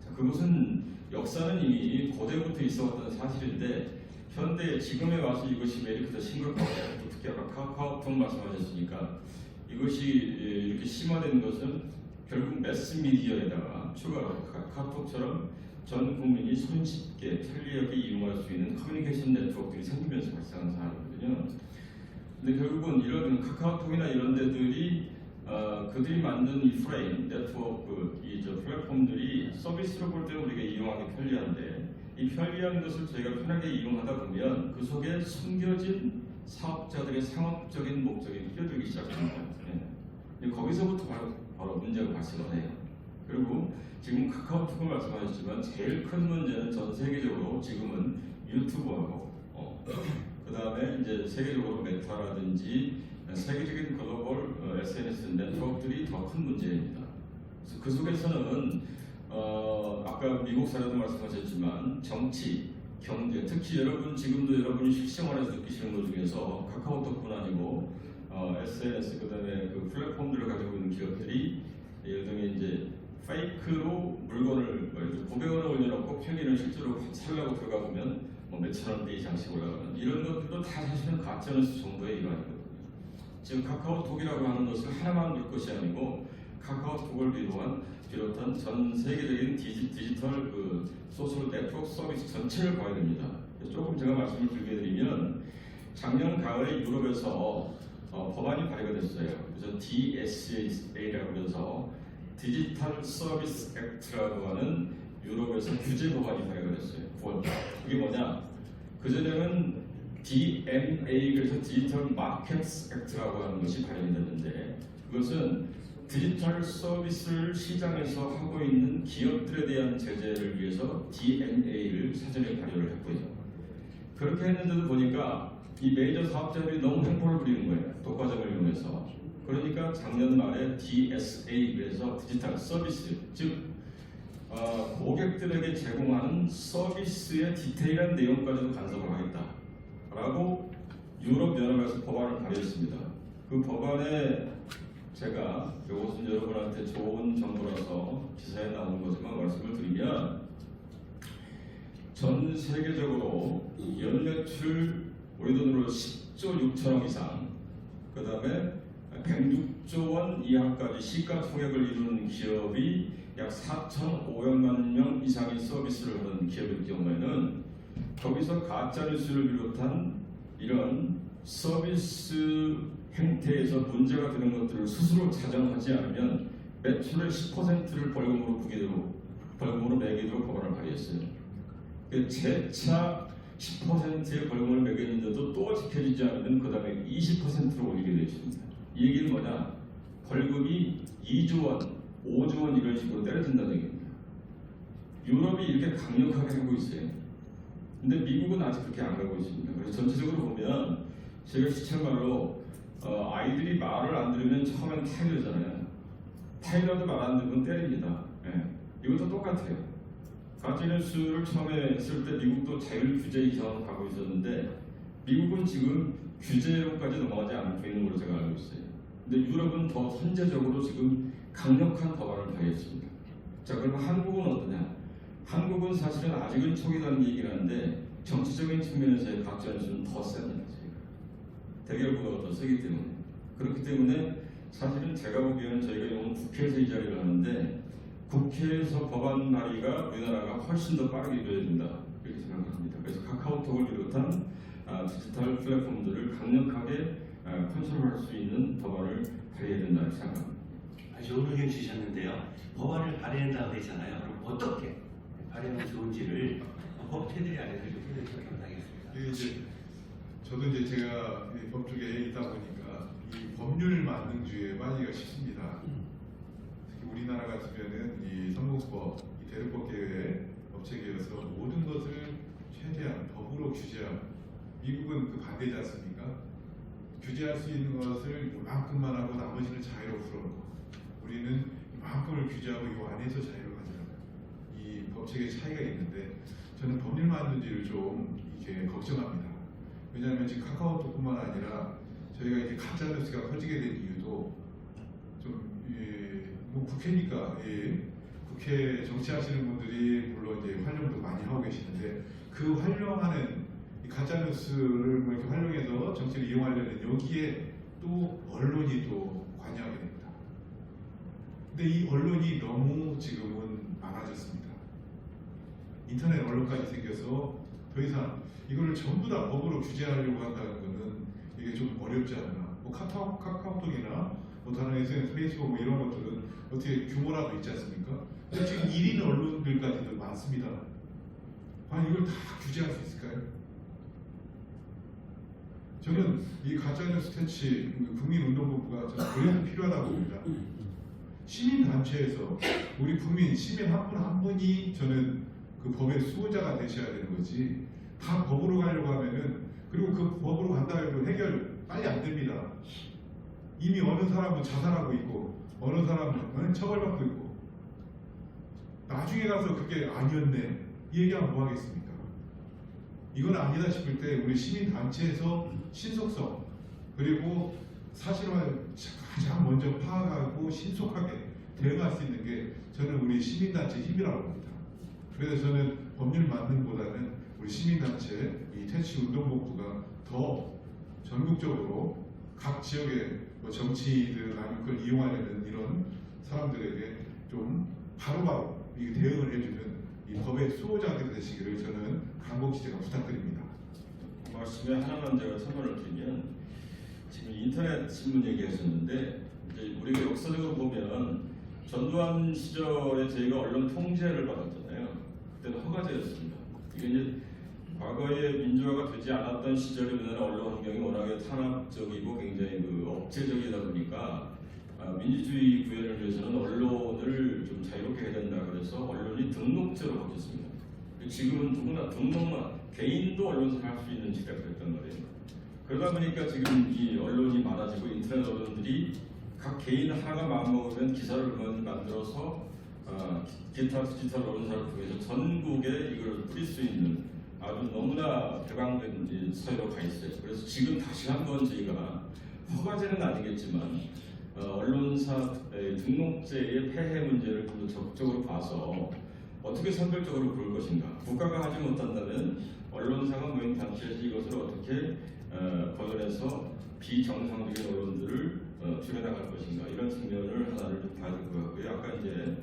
자, 그것은 역사는 이미 고대부터 있어왔던 사실인데 현대 지금에 와서 이것이 왜 이렇게 더 심각하고 특히 아까 카카오톡 말씀하셨으니까 이것이 이렇게 심화된 것은 결국 매스미디어에다가 추가로 카톡처럼 전 국민이 손쉽게 편리하게 이용할 수 있는 커뮤니케이션 네트워크들이 생기면서 발생한 사안이거든요. 근데 결국은 이런 카카오톡이나 이런 데들이 그들이 만든 이 프레임, 네트워크, 플랫폼들이 서비스로 볼 때 우리가 이용하기 편리한데 이 편리한 것을 저희가 편하게 이용하다 보면 그 속에 숨겨진 사업자들의 상업적인 목적이 끼어들기 시작합니다. 네. 거기서부터 바로 문제가 발생을 해요. 그리고 지금 카카오톡을 말씀하셨지만 제일 큰 문제는 전 세계적으로 지금은 유튜브하고 그 다음에 이제 세계적으로 메타라든지 세계적인 글로벌 SNS 네트워크들이 더 큰 문제입니다. 그래서 그 속에서는 아까 미국 사례도 말씀하셨지만 정치, 경제, 특히 여러분 지금도 여러분이 실생활에서 느끼시는 것 중에서 카카오톡뿐 아니고 SNS 그다음에 그 플랫폼들을 가지고 있는 기업들이 예를 들면 이제 페이크로 물건을 900원을 올려놓고 편의를 실제로 살려고 들어가 보면 몇천 원대 이상씩 올라가는 이런 것들도 다 사실은 가짜뉴스 정도의 일환이거든요. 지금 카카오톡이라고 하는 것을 하나만 볼 것이 아니고 카카오톡을 비롯한 전 세계적인 디지털 그 소셜 네트워크 서비스 전체를 봐야 됩니다. 조금 제가 말씀을 드리게 드리면 작년 가을에 유럽에서 법안이 발의가 됐어요. 그래서 DSA라고 해서 디지털 서비스 액트라고 하는 유럽에서 규제 법안이 발의가 됐어요. 9월. 그게 뭐냐? 그전에는 DMA 그래서 디지털 마켓스 액트라고 하는 것이 발의가 됐는데 그것은 디지털 서비스를 시장에서 하고 있는 기업들에 대한 제재를 위해서 DMA를 사전에 발의를 했고요. 그렇게 했는데도 보니까 이 메이저 사업자들이 너무 횡포를 부리는 거예요. 독과점을 이용해서. 그러니까 작년 말에 DSA 그래서 디지털 서비스 즉 고객들에게 제공하는 서비스의 디테일한 내용까지도 간섭을 하겠다라고 유럽 연합에서 법안을 발의했습니다. 그 법안에 제가 이것은 여러분한테 좋은 정보라서 기사에 나오는 거지만 말씀을 드리면 전 세계적으로 연매출 우리 돈으로 10조 6천억 이상 그 다음에 106조 원 이하까지 시가총액을 이루는 기업이 약 4,500만 명 이상의 서비스를 하는 기업일 경우에는 거기서 가짜뉴스를 비롯한 이런 서비스 행태에서 문제가 되는 것들을 스스로 자정하지 않으면 매출의 10%를 벌금으로 매기도록 법안을 발의했어요. 재차 10%의 벌금을 매겼는데도 또 지켜지지 않으면 그 다음에 20%로 올리게 되어 있습니다. 이 얘기는 뭐냐? 벌금이 2조 원, 5조 원 이런 식으로 때려진다는 얘기입니다. 유럽이 이렇게 강력하게 하고 있어요. 근데 미국은 아직 그렇게 안 가고 있습니다. 그래서 전체적으로 보면 제가 시청말로 아이들이 말을 안 들으면 처음엔 타이러잖아요. 타이러도 말 안 들으면 때립니다. 이것도 똑같아요. 가짜뉴스를 처음에 했을 때 미국도 자율 규제 이상으로 가고 있었는데 미국은 지금 규제로까지 넘어가지 않고 있는 걸로 제가 알고 있어요. 근데 유럽은 더 선제적으로 지금 강력한 법안을 발의했습니다. 자, 그럼 한국은 어떠냐? 한국은 사실은 아직은 초기라는 얘기를 하는데 정치적인 측면에서의 가짜뉴스는 더 셉니다. 대결보다가 더 세기 때문에. 그렇기 때문에 사실은 제가 보기에는 저희가 이번 국회에서 이 자리를 하는데 국회에서 법안 발의가 우리나라가 훨씬 더 빠르게 이루어진다 이렇게 생각합니다. 그래서 카카오톡을 비롯한 디지털 플랫폼들을 강력하게 컨트롤할 수 있는 법안을 발의해야 된다 이렇게 생각합니다. 좋은 의견 주셨는데요. 법안을 발의한다고 했잖아요. 그럼 어떻게 발행은 좋은지를 법 테두리 안에서 좀 해주시면 감사하겠습니다. 이게 이제 저도 이제 제가 이 법조계에 있다 보니까 이 법률 만능주의에 빠지기가 쉽습니다. 특히 우리나라 같으면은 이 선거법, 이 대륙법계의 업체계여서 모든 것을 최대한 법으로 규제하고, 미국은 그 반대지 않습니까? 규제할 수 있는 것을 이만큼만 하고 나머지는 자유로 풀어놓고, 우리는 이만큼을 규제하고 이 안에서 자유를 가지라고. 이 법체계의 차이가 있는데 저는 법률 만능주의를 좀 이렇게 걱정합니다. 왜냐하면 지금 카카오톡뿐만 아니라 저희가 이렇게 가짜 뉴스가 퍼지게 된 이유도 좀 뭐 국회니까 국회 정치하시는 분들이 물론 이제 활용도 많이 하고 계시는데, 그 활용하는 이 가짜 뉴스를 뭐 이렇게 활용해서 정치를 이용하려는 여기에 또 언론이 또 관여하게 됩니다. 근데 이 언론이 너무 지금은 많아졌습니다. 인터넷 언론까지 생겨서 더 이상 이거를 전부 다 법으로 규제하려고 한다는 것은 이게 좀 어렵지 않나. 뭐 카카오톡이나 뭐 다른 SNS, 페이스북 뭐 이런 것들은 어떻게 규모라도 있지 않습니까? 근데 지금 1인 언론들까지도 많습니다. 과연 이걸 다 규제할 수 있을까요? 저는 이 가짜뉴스 퇴치 국민운동본부가 저는 그래도 필요하다고 봅니다. 시민단체에서 우리 국민, 시민 한 분 한 분이 저는 그 법의 수호자가 되셔야 되는 거지, 다 법으로 가려고 하면은, 그리고 그 법으로 간다고 해도 해결 빨리 안 됩니다. 이미 어느 사람은 자살하고 있고 어느 사람은 처벌받고 있고, 나중에 가서 그게 아니었네 이 얘기하면 뭐 하겠습니까? 이건 아니다 싶을 때 우리 시민단체에서 신속성, 그리고 사실을 가장 먼저 파악하고 신속하게 대응할 수 있는 게 저는 우리 시민단체 힘이라고 봅니다. 그래서 저는 법률 만능보다는 우리 시민단체 이 퇴치 운동본부가 더 전국적으로 각 지역의 뭐 정치인들 아니면 그걸 이용하려는 이런 사람들에게 좀 바로바로 이 대응을 해주는 이 법의 수호자가 되시기를 저는 간곡히 제가 부탁드립니다. 말씀에 하나만 제가 첨언을 드리면, 지금 인터넷 신문 얘기하셨는데, 이제 우리가 역사적으로 보면 전두환 시절에 저희가 언론 통제를 받았잖아요. 그때는 허가제였습니다. 이게 이제 과거에 민주화가 되지 않았던 시절에 우리나라 언론 환경이 워낙에 탄압적이고 굉장히 억제적이다 보니까 민주주의 구현을 위해서는 언론을 좀 자유롭게 해야 된다 그래서 언론이 등록제로 바뀌었습니다. 지금은 누구나 등록만, 개인도 언론사를 할 수 있는 시대가 됐단 말이에요. 그러다 보니까 지금 이 언론이 많아지고 인터넷 언론들이 각 개인 하나가 마음먹으면 기사를 만들어서 기타 디지털 언론사를 통해서 전국에 이걸 뿌릴 수 있는 아주 너무나 개방된 사회로 가 있어요. 그래서 지금 다시 한번 저희가 허가제는 아니겠지만 언론사 등록제의 폐해 문제를 좀 더 적극적으로 봐서 어떻게 선별적으로 볼 것인가. 국가가 하지 못한다면 언론사가 모인 단체에서 이것을 어떻게 거론해서 비정상적인 언론들을 줄여나갈 것인가, 이런 측면을 하나를 좀 봐야 될 것 같고요. 아까 이제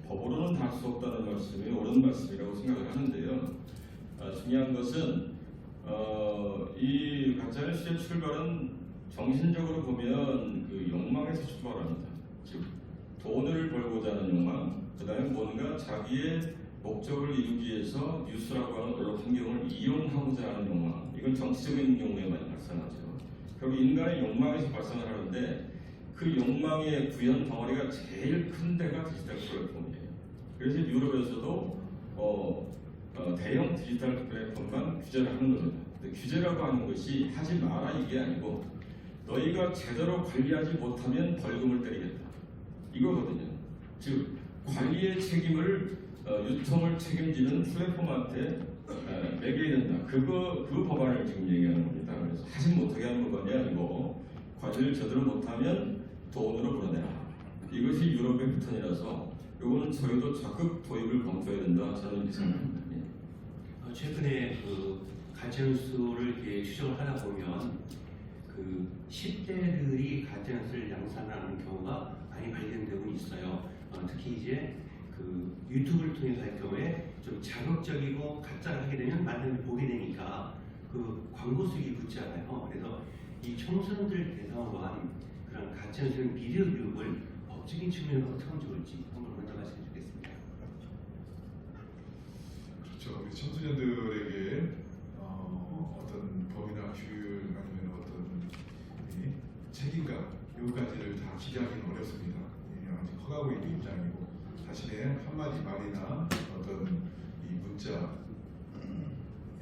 법으로는 다 할 수 없다는 말씀이 옳은 말씀이라고 생각을 하는데요. 중요한 것은 이 가짜뉴스의 출발은 정신적으로 보면 그 욕망에서 출발합니다. 즉 돈을 벌고자 하는 욕망, 그 다음에 뭔가 자기의 목적을 이루기 위해서 뉴스라고 하는 언론 환경을 이용하고자 하는 욕망, 이건 정치적인 용어에 많이 발생하죠. 결국 인간의 욕망에서 발생을 하는데, 그 욕망의 구현 덩어리가 제일 큰 데가 디지털 플랫폼이에요. 그래서 유럽에서도 대형 디지털 플랫폼만 규제를 하는 겁니다. 근데 규제라고 하는 것이 하지 마라 이게 아니고, 너희가 제대로 관리하지 못하면 벌금을 때리겠다 이거거든요. 즉 관리의 책임을 유통을 책임지는 플랫폼한테 매겨야 된다. 그 법안을 지금 얘기하는 겁니다. 그래서 하지 못하게 하는 법안이 아니고, 관리를 제대로 못하면 돈으로 불어내라. 이것이 유럽의 패턴이라서 이거는 저희도 적극 도입을 검토해야 된다. 저는 이렇게 생각합니다. 최근에 그 가짜뉴스를 이렇게 추적을 하다 보면 그 10대들이 가짜뉴스를 양산하는 경우가 많이 발견되고 있어요. 특히 이제 그 유튜브를 통해서 할 경우에 좀 자극적이고 가짜를 하게 되면 많은 걸 보게 되니까 그 광고 수익이 붙잖아요. 그래서 이 청소년들 대상으로 한 그런 가짜뉴스 미디어 교육을 법적인 측면에서 어떻게 하면 좋을지 한번 먼저 말씀해 주겠습니다. 청소년들에게 어떤 법이나 규율 아니면 어떤 이 책임감 요까지를 다 기대하기는 어렵습니다. 아직 커가고 있는 입장이고 자신의 한마디 말이나 어떤 이 문자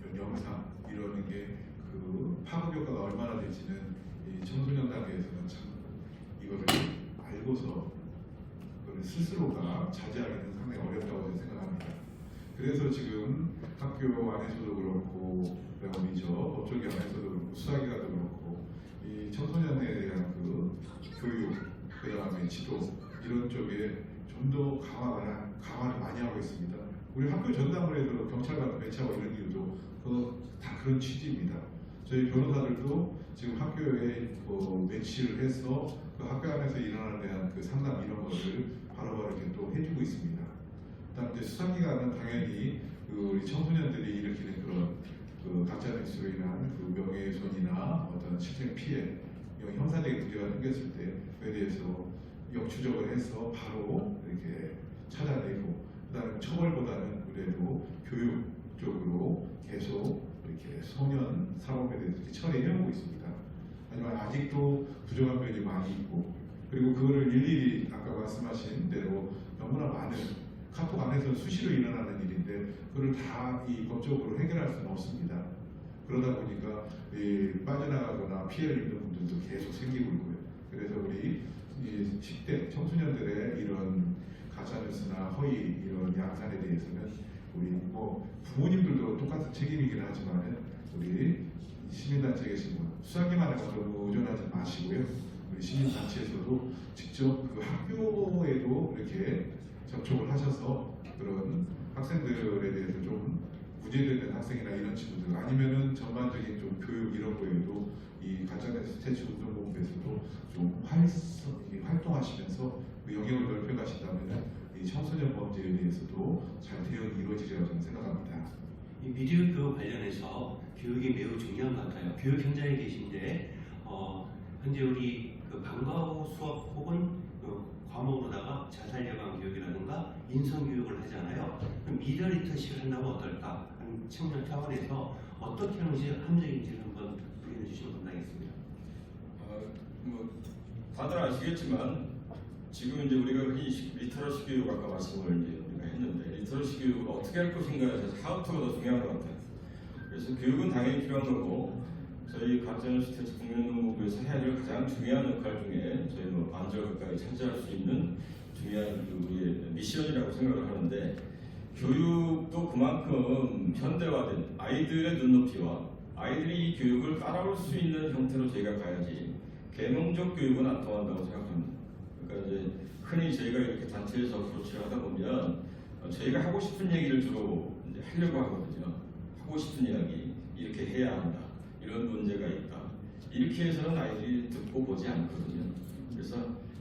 이런 영상 이러는 게 그 파급 효과가 얼마나 될지는 이 청소년 단계에서는 참 이거를 알고서 그걸 스스로가 자제하기는 상당히 어렵다고 저는 생각합니다. 그래서 지금 학교 안에서도 그렇고 우리죠 법조계 안에서도 그렇고 수사기관도 그렇고 이 청소년에 대한 그 교육 그 다음에 지도 이런 쪽에 좀 더 강화를 많이 하고 있습니다. 우리 학교 전담으로도 경찰관 배치하고 이런 이유도 다 그런 취지입니다. 저희 변호사들도 지금 학교에 배치를 해서 그 학교 안에서 일어나는 대한 그 상담 이런 것을 바로바로 이렇게 또 해주고 있습니다. 그다음 이제 수사기관은 당연히 그 우리 청소년들이 일으키는 그런 그 가짜뉴스로 인한 그 명예훼손이나 어떤 실생 피해, 이런 형사적인 문제가 생겼을 때에 대해서 역추적을 해서 바로 이렇게 찾아내고, 그다음에 처벌보다는 그래도 교육 쪽으로 계속 이렇게 소년 사범에 대해서 이렇게 처리해오고 있습니다. 하지만 아직도 부족한 면이 많이 있고, 그리고 그거를 일일이 아까 말씀하신 대로 너무나 많은 카톡 안에서 수시로 일어나는 일인데 그걸 다 이 법적으로 해결할 수는 없습니다. 그러다 보니까 빠져나가거나 피해를 입는 분들도 계속 생기고 있고요. 그래서 우리 이 10대 청소년들의 이런 가짜뉴스나 허위 이런 양산에 대해서는 우리 뭐 부모님들도 똑같은 책임이긴 하지만 우리 시민단체에 계신 분 수사기관에 너무 의존하지 마시고요. 우리 시민단체에서도 직접 그 학교에도 이렇게 접촉을 하셔서 그런 학생들에 대해서 좀 문제되는 학생이나 이런 친구들 아니면은 전반적인 좀 교육 이런 거에도 이 가짜뉴스 퇴치 운동본부에서도 좀 활동하시면서 그 영역을 넓혀가신다면 이 청소년 범죄에 대해서도 잘 대응이 이루어지리라고 저는 생각합니다. 이 미디어 교육 관련해서 교육이 매우 중요한 것 같아요. 교육 현장에 계신데 현재 우리 그 방과 후 수업 혹은 과목으로다가 자살 예방 교육이라든가 인성 교육을 하잖아요. 그럼 미디어 리터시를 한다면 어떨까 하는 측면 차원에서 어떻게 하는지 합리적인지를 한번 부연해 주시면 감사하겠습니다. 다들 아시겠지만 지금 이제 우리가 흔히 리터러시 교육 아까 말씀을 이제 우리가 했는데 리터러시 교육을 어떻게 할 것인가에 대해서 하우투가 더 중요한 것 같아요. 그래서 교육은 당연히 필요한 거고 저희 가짜뉴스 퇴치 국민운동본부에서 해야 될 가장 중요한 역할 중에 저희 안전 가까이 차지할 수 있는 중요한 우리의 미션이라고 생각을 하는데 교육도 그만큼 현대화된 아이들의 눈높이와 아이들이 이 교육을 따라올 수 있는 형태로 저희가 가야지 계몽적 교육은 안 통한다고 생각합니다. 그러니까 이제 흔히 저희가 이렇게 단체에서 어프로치를 하다 보면 저희가 하고 싶은 얘기를 주로 이제 하려고 하거든요. 하고 싶은 이야기 이렇게 해야 한다. 이런 문제가 있다. 이렇게 해서는 아이들이 듣고 보지 않거든요. 그래서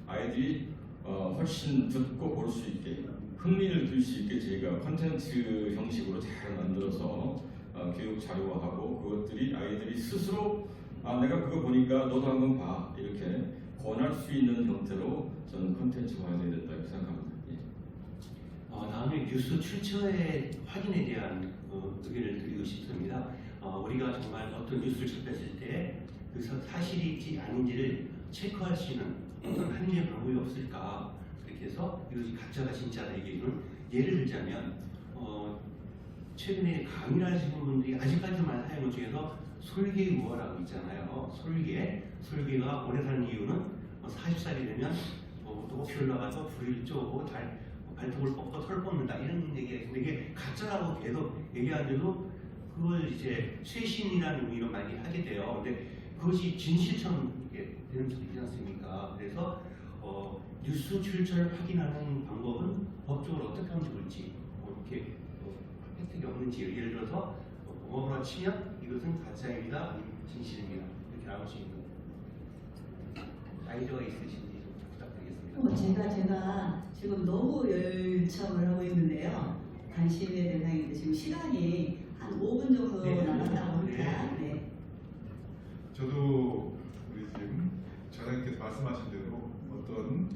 아이들이 훨씬 듣고 볼 수 있게 흥미를 들 수 있게 저희가 콘텐츠 형식으로 잘 만들어서 교육 자료화하고 그것들이 아이들이 스스로 내가 그거 보니까 너도 한번 봐 이렇게 권할 수 있는 형태로 저는 콘텐츠화해야 된다고 생각합니다. 다음에 뉴스 출처의 확인에 대한 의견을 드리고 싶습니다. 우리가 정말 어떤 뉴스를 접했을 때 그 사실이지 아닌지를 체크할 수 있는 어떤 합리적 방법이 없을까 그렇게 해서 이것이 가짜가 진짜다 얘기는 예를 들자면 최근에 강의를 하시는 분들이 아직까지만 사용을 중에서 솔개 우화라고 있잖아요. 솔개가 오래 사는 이유는 40살이 되면 높이 올라가서 불을 쪼고 발톱을 뽑고 털 뽑는다 이런 얘기가 있는데 이게 가짜라고 계속 얘기하는데도 그걸 이제 쇄신이라는 의미로 많이 하게 돼요. 근데 그것이 진실처럼 되는 수도 있지 않습니까? 그래서 뉴스 출처를 확인하는 방법은 법적으로 어떻게 하면 좋을지 이렇게 혜택이 없는지 예를 들어서 공업으로 치면 이것은 가짜입니다, 아니면 진실입니다 이렇게 나올 수 있는 아이디어가 있으신지 좀 부탁드리겠습니다. 제가 지금 너무 열창을 하고 있는데요. 관심의 대상인데 지금 시간이 한 5분 정도 남았다고 합니다. 네. 저도 우리 지금 장관님께서 말씀하신 대로 어떤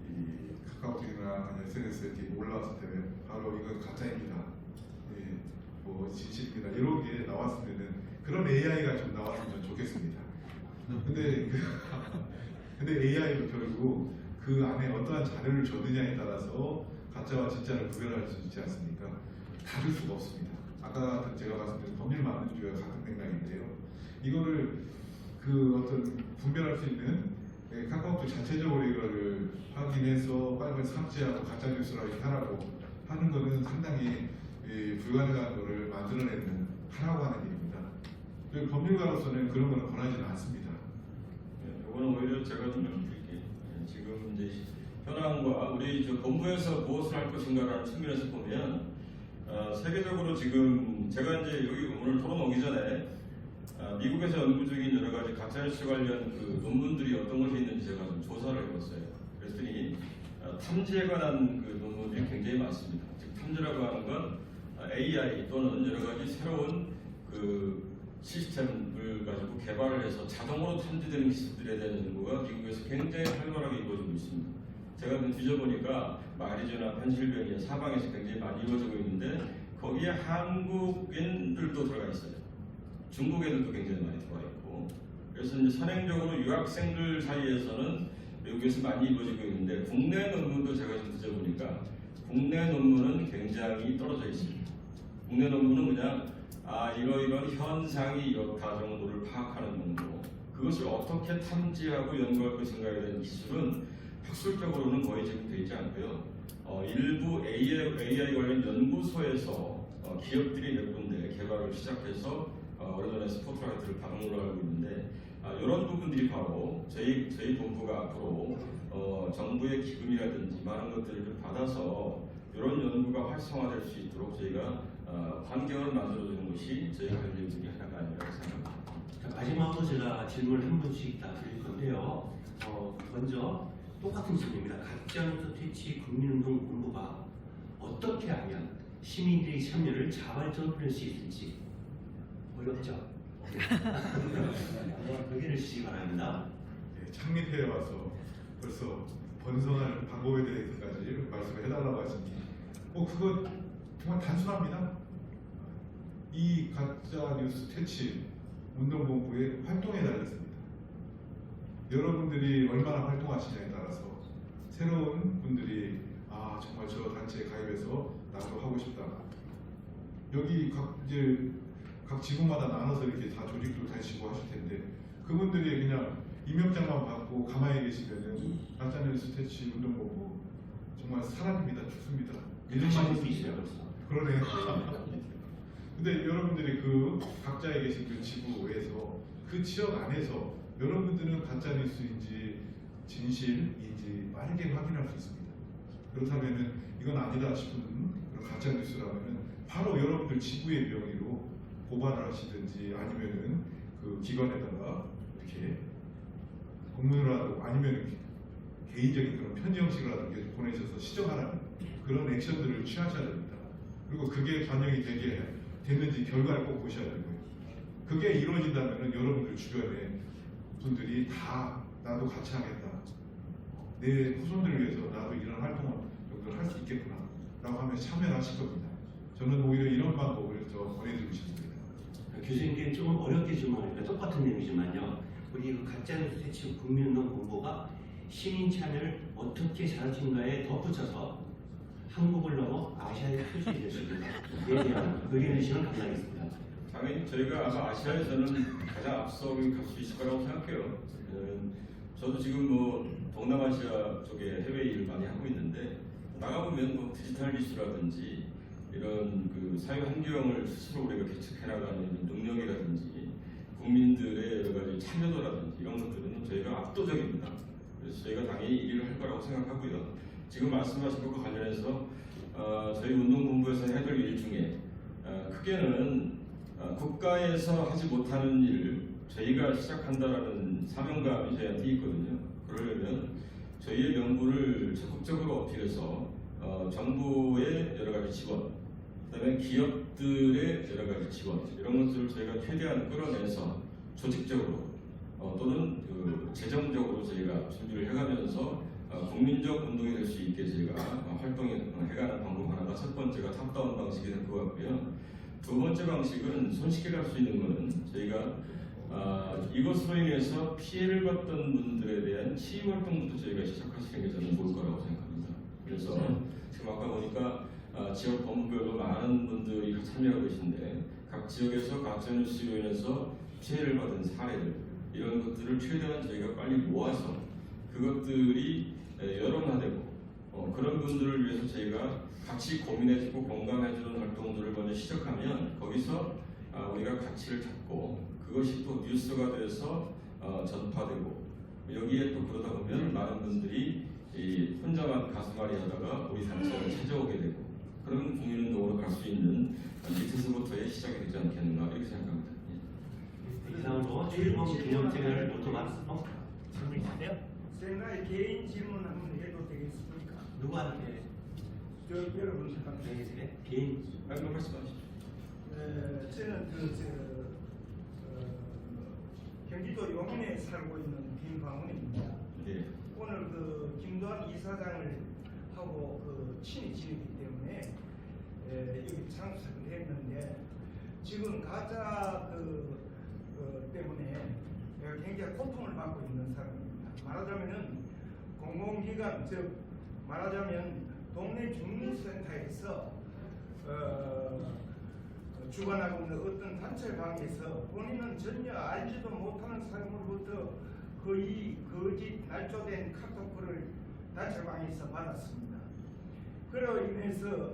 이 카카오톡이나 SNS에 올라왔을 때 바로 이건 가짜입니다. 뭐 진실입니다 이런 게 나왔으면은 그런 AI가 좀 나왔으면 좋겠습니다. 근데 AI도 결국 그 안에 어떠한 자료를 줬느냐에 따라서 가짜와 진짜를 구별할 수 있지 않습니까? 다를 수가 없습니다. 아까 같은 제가 말씀드린 법률 만능주의와 같은 맥락인데요. 이거를 그 어떤 분별할 수 있는 카카오톡 자체적으로 이거를 확인해서 빨리 삭제하고 가짜 뉴스라고 하라고 하는 거는 상당히 불가능한 거를 만들어내는 하라고 하는 일입니다. 그리고 법률가로서는 그런 거는 권하지는 않습니다. 이거는 오히려 제가 좀 드릴게요. 지금 이제 현황과 우리 저 본부에서 무엇을 할 것인가라는 측면에서 보면 세계적으로 지금 제가 이제 여기 오늘 토론 오기 전에 미국에서 연구 중인 여러 가지 가짜뉴스 관련 그 논문들이 어떤 것이 있는지 제가 좀 조사를 해봤어요. 그랬더니 탐지에 관한 그 논문들이 굉장히 많습니다. 즉 탐지라고 하는 건 AI 또는 여러 가지 새로운 그 시스템을 가지고 개발을 해서 자동으로 탐지되는 기술들에 대한 연구가 미국에서 굉장히 활발하게 이루어지고 있습니다. 제가 좀 뒤져보니까 마리조나, 펜실베니아 사방에서 굉장히 많이 이루어지고 있는데 거기에 한국인들도 들어가 있어요. 중국 애들도 굉장히 많이 들어와 있고 그래서 이제 선행적으로 유학생들 사이에서는 미국에서 많이 이루어지고 있는데 국내 논문도 제가 좀 뒤져보니까 국내 논문은 굉장히 떨어져 있습니다. 국내 논문은 그냥 이러이러한 현상이 이렇다 정도를 파악하는 정도. 그것을 어떻게 탐지하고 연구할 것인가에 대한 기술은 학술적으로는 거의 지금 되어 있지 않고요. 일부 AI 관련 연구소에서 기업들이 몇 군데 개발을 시작해서 얼마 전에 스포트라이트를 받은 걸로 알고 있는데 이런 부분들이 바로 저희 본부가 앞으로 정부의 기금이라든지 많은 것들을 좀 받아서 이런 연구가 활성화될 수 있도록 저희가 환경을 만들어주는 것이 저희가 할 일 중에 하나가 아니라고 생각합니다. 자, 마지막으로 제가 질문 한 분씩 다 드릴 건데요. 먼저 똑같은 질문입니다. 가짜뉴스 퇴치 국민운동 본부가 어떻게 하면 시민들의 참여를 자발적으로 할 수 있을지 어렵죠? 의견을 주시기 바랍니다. 창립해 와서 벌써 번성할 방법에 대해서까지 말씀을 해달라고 하시니 그거 정말 단순합니다. 이 가짜뉴스 퇴치 운동본부의 활동에 달렸습니다. 여러분들이 얼마나 활동하시냐에 따라서 새로운 분들이 정말 저 단체에 가입해서 나도 하고 싶다. 여기 각 지구마다 나눠서 이렇게 다 조직도 다니시고 하실 텐데 그분들이 그냥 임명장만 받고 가만히 계시면은 가짜뉴스 퇴치 운동본부 정말 사라집니다. 죽습니다. 이름만 수 있어요 벌써. 그러네요. 근데 여러분들이 그 각자에 계신 그 지구에서 그 지역 안에서 여러분들은 가짜뉴스인지 진실인지 빠르게 확인할 수 있습니다. 그렇다면은 이건 아니다 싶은 그런 가짜뉴스라면은 바로 여러분들 지구의 명의로 고발을 하시든지 아니면은 그 기관에다가 이렇게 공문이라도 아니면 개인적인 그런 편지 형식으로라도 계속 보내셔서 시정하라는 그런 액션들을 취하셔야 됩니다. 그리고 그게 반영이 됐는지 결과를 꼭 보셔야 되고요. 그게 이루어진다면 여러분들 주변에 분들이 다 나도 같이 하겠다. 내 후손들을 위해서 나도 이런 활동을 정도를 할 수 있겠구나 라고 하면 참여를 하실 겁니다. 저는 오히려 이런 방법을 더 권해드리고 싶습니다. 교수님께 조금 어렵게 질문하니까 똑같은 내용이지만요. 우리 그 가짜뉴스 퇴치 국민운동 본부가 시민 참여를 어떻게 잘하신가에 덧붙여서 한국을 넘어 아시아의 표준이 될 수 있는가에 대한 의견 주시면 감사하겠습니다. 당연히 저희가 아마 아시아에서는 가장 앞서 갈 수 있을 거라고 생각해요. 저도 지금 동남아시아 쪽에 해외 일을 많이 하고 있는데 나가보면 디지털 기술이라든지 이런 그 사회 환경을 스스로 우리가 개척해 나가는 능력이라든지 국민들의 여러 가지 참여도라든지 이런 것들은 저희가 압도적입니다. 그래서 저희가 당연히 1위를 할 거라고 생각하고요. 지금 말씀하신 것과 관련해서 저희 운동본부에서 해야 될 일 중에 크게는 국가에서 하지 못하는 일 저희가 시작한다라는 사명감이 저희한테 있거든요. 그러려면 저희의 명분을 적극적으로 어필해서 정부의 여러 가지 지원, 그다음에 기업들의 여러 가지 지원 이런 것들을 저희가 최대한 끌어내서 조직적으로 또는 재정적으로 저희가 준비를 해가면서 국민적 운동이 될 수 있게 저희가 활동해 해가는 방법 하나가 첫 번째가 탑다운 방식이 될 것 같고요. 두 번째 방식은 손쉽게 갈 수 있는 것은 저희가 이것으로 인해서 피해를 받던 분들에 대한 치유 활동부터 저희가 시작하시는 게 저는 좋을 거라고 생각합니다. 그래서 지금 아까 보니까 지역 법무별로 많은 분들이 참여하고 계신데 각 지역에서 가짜뉴스로 인해서 피해를 받은 사례들 이런 것들을 최대한 저희가 빨리 모아서 그것들이 여론화되고 그런 분들을 위해서 저희가 같이 고민해주고 공감해주는 활동들을 먼저 시작하면 거기서 우리가 가치를 잡고 그것이 또 뉴스가 돼서 전파되고 여기에 또 그러다 보면 많은 분들이 이 혼자만 가슴앓이 하다가 우리 단체를 찾아오게 되고 그런 국민운동으로 갈 수 있는 밑에서부터의 시작이 되지 않겠는가 이렇게 생각합니다. 이상으로 일본 기념체를 모토만 질문 있으세요? 제가 개인 질문 한번 해도 되겠습니까? 누구한테? 저 여러분 네, 개인 말씀하십시오. 저는 경기도 용인에 살고 있는 김광훈입니다. 네. 오늘 김도환 이사장을 하고 친히 지내기 때문에 여기 참석을 했는데 지금 가짜 때문에 굉장히 고통을 받고 있는 사람입니다. 말하자면은 공공기관 즉 말하자면 동네 주민센터에서 주관하고 있는 어떤 단체방에서 본인은 전혀 알지도 못하는 사람으로부터 거의 거짓 날조된 카톡을 단체방에서 받았습니다. 그로 인해서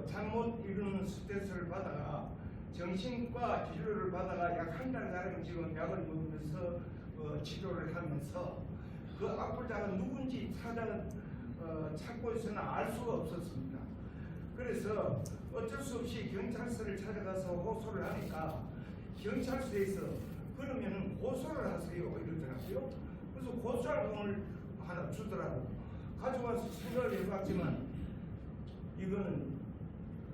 잘못 이루는 스트레스를 받아가 정신과 치료를 받아가 약 한 달 가량 지금 약을 먹으면서 치료를 하면서 그 악플자가 누군지 찾고 있으나 알 수가 없었습니다. 그래서 어쩔 수 없이 경찰서를 찾아가서 호소를 하니까 경찰서에서 그러면은 고소를 하세요 이러더라고요. 그래서 고소할 돈을 하나 주더라고. 가져와서 생각을 해봤지만 이거는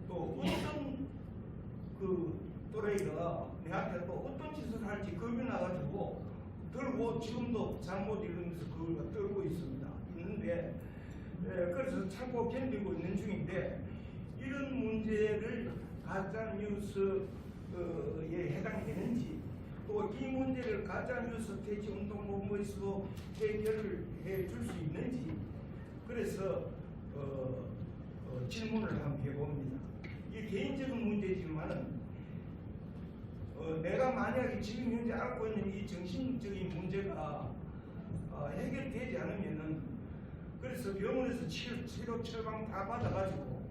또 어떤 또래가 내한테 또 어떤 짓을 할지 겁이 나가지고 들고 지금도 잘못 이루면서 그걸 떨고 있는데 그래서 참고 견디고 있는 중인데 이런 문제를 가짜뉴스에 해당되는지 또 이 문제를 가짜뉴스 퇴치 운동본부에서도 해결을 해줄 수 있는지 그래서 질문을 한번 해봅니다. 이 개인적인 문제지만은 내가 만약에 지금 현재 앓고 있는 이 정신적인 문제가 해결되지 않으면은 그래서 병원에서 치료 처방 다 받아가지고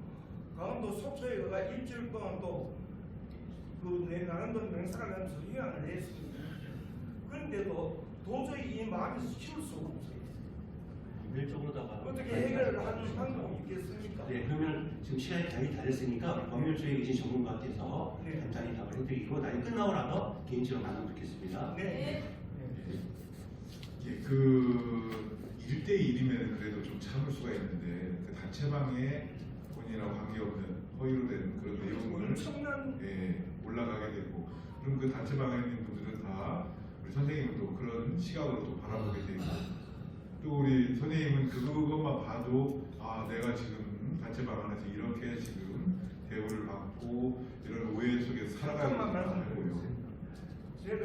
강원도 속초에 가 일주일 동안 또 내 나름대로 명상을 하면서 휴양을 했습니다. 그런데도 도저히 이 마음에서 치울 수가 없어요. 법률적으로다가 어떻게 해결을 하는 방법이 있겠습니까? 네, 그러면 지금 시간이 거의 다 됐으니까 법률 쪽에 계신 전문가께서 간단히 답을 해드리고 나중에 끝나고 나서 개인적으로 나누면 좋겠습니다. 네. 예, 그 1대1이면 그래도 좀 참을 수가 있는데 그 단체방에 본인하고 관계없는 허위로 된 그런 내용을 올라가게 되고 그럼 그 단체방에 있는 분들은 다 우리 선생님은 또 그런 시각으로 또 바라보게 되고 또 우리 선생님은 그것만 봐도 아 내가 지금 단체방 안에서 이렇게 지금 대우를 받고 이런 오해 속에서 살아가는 거예요. 제가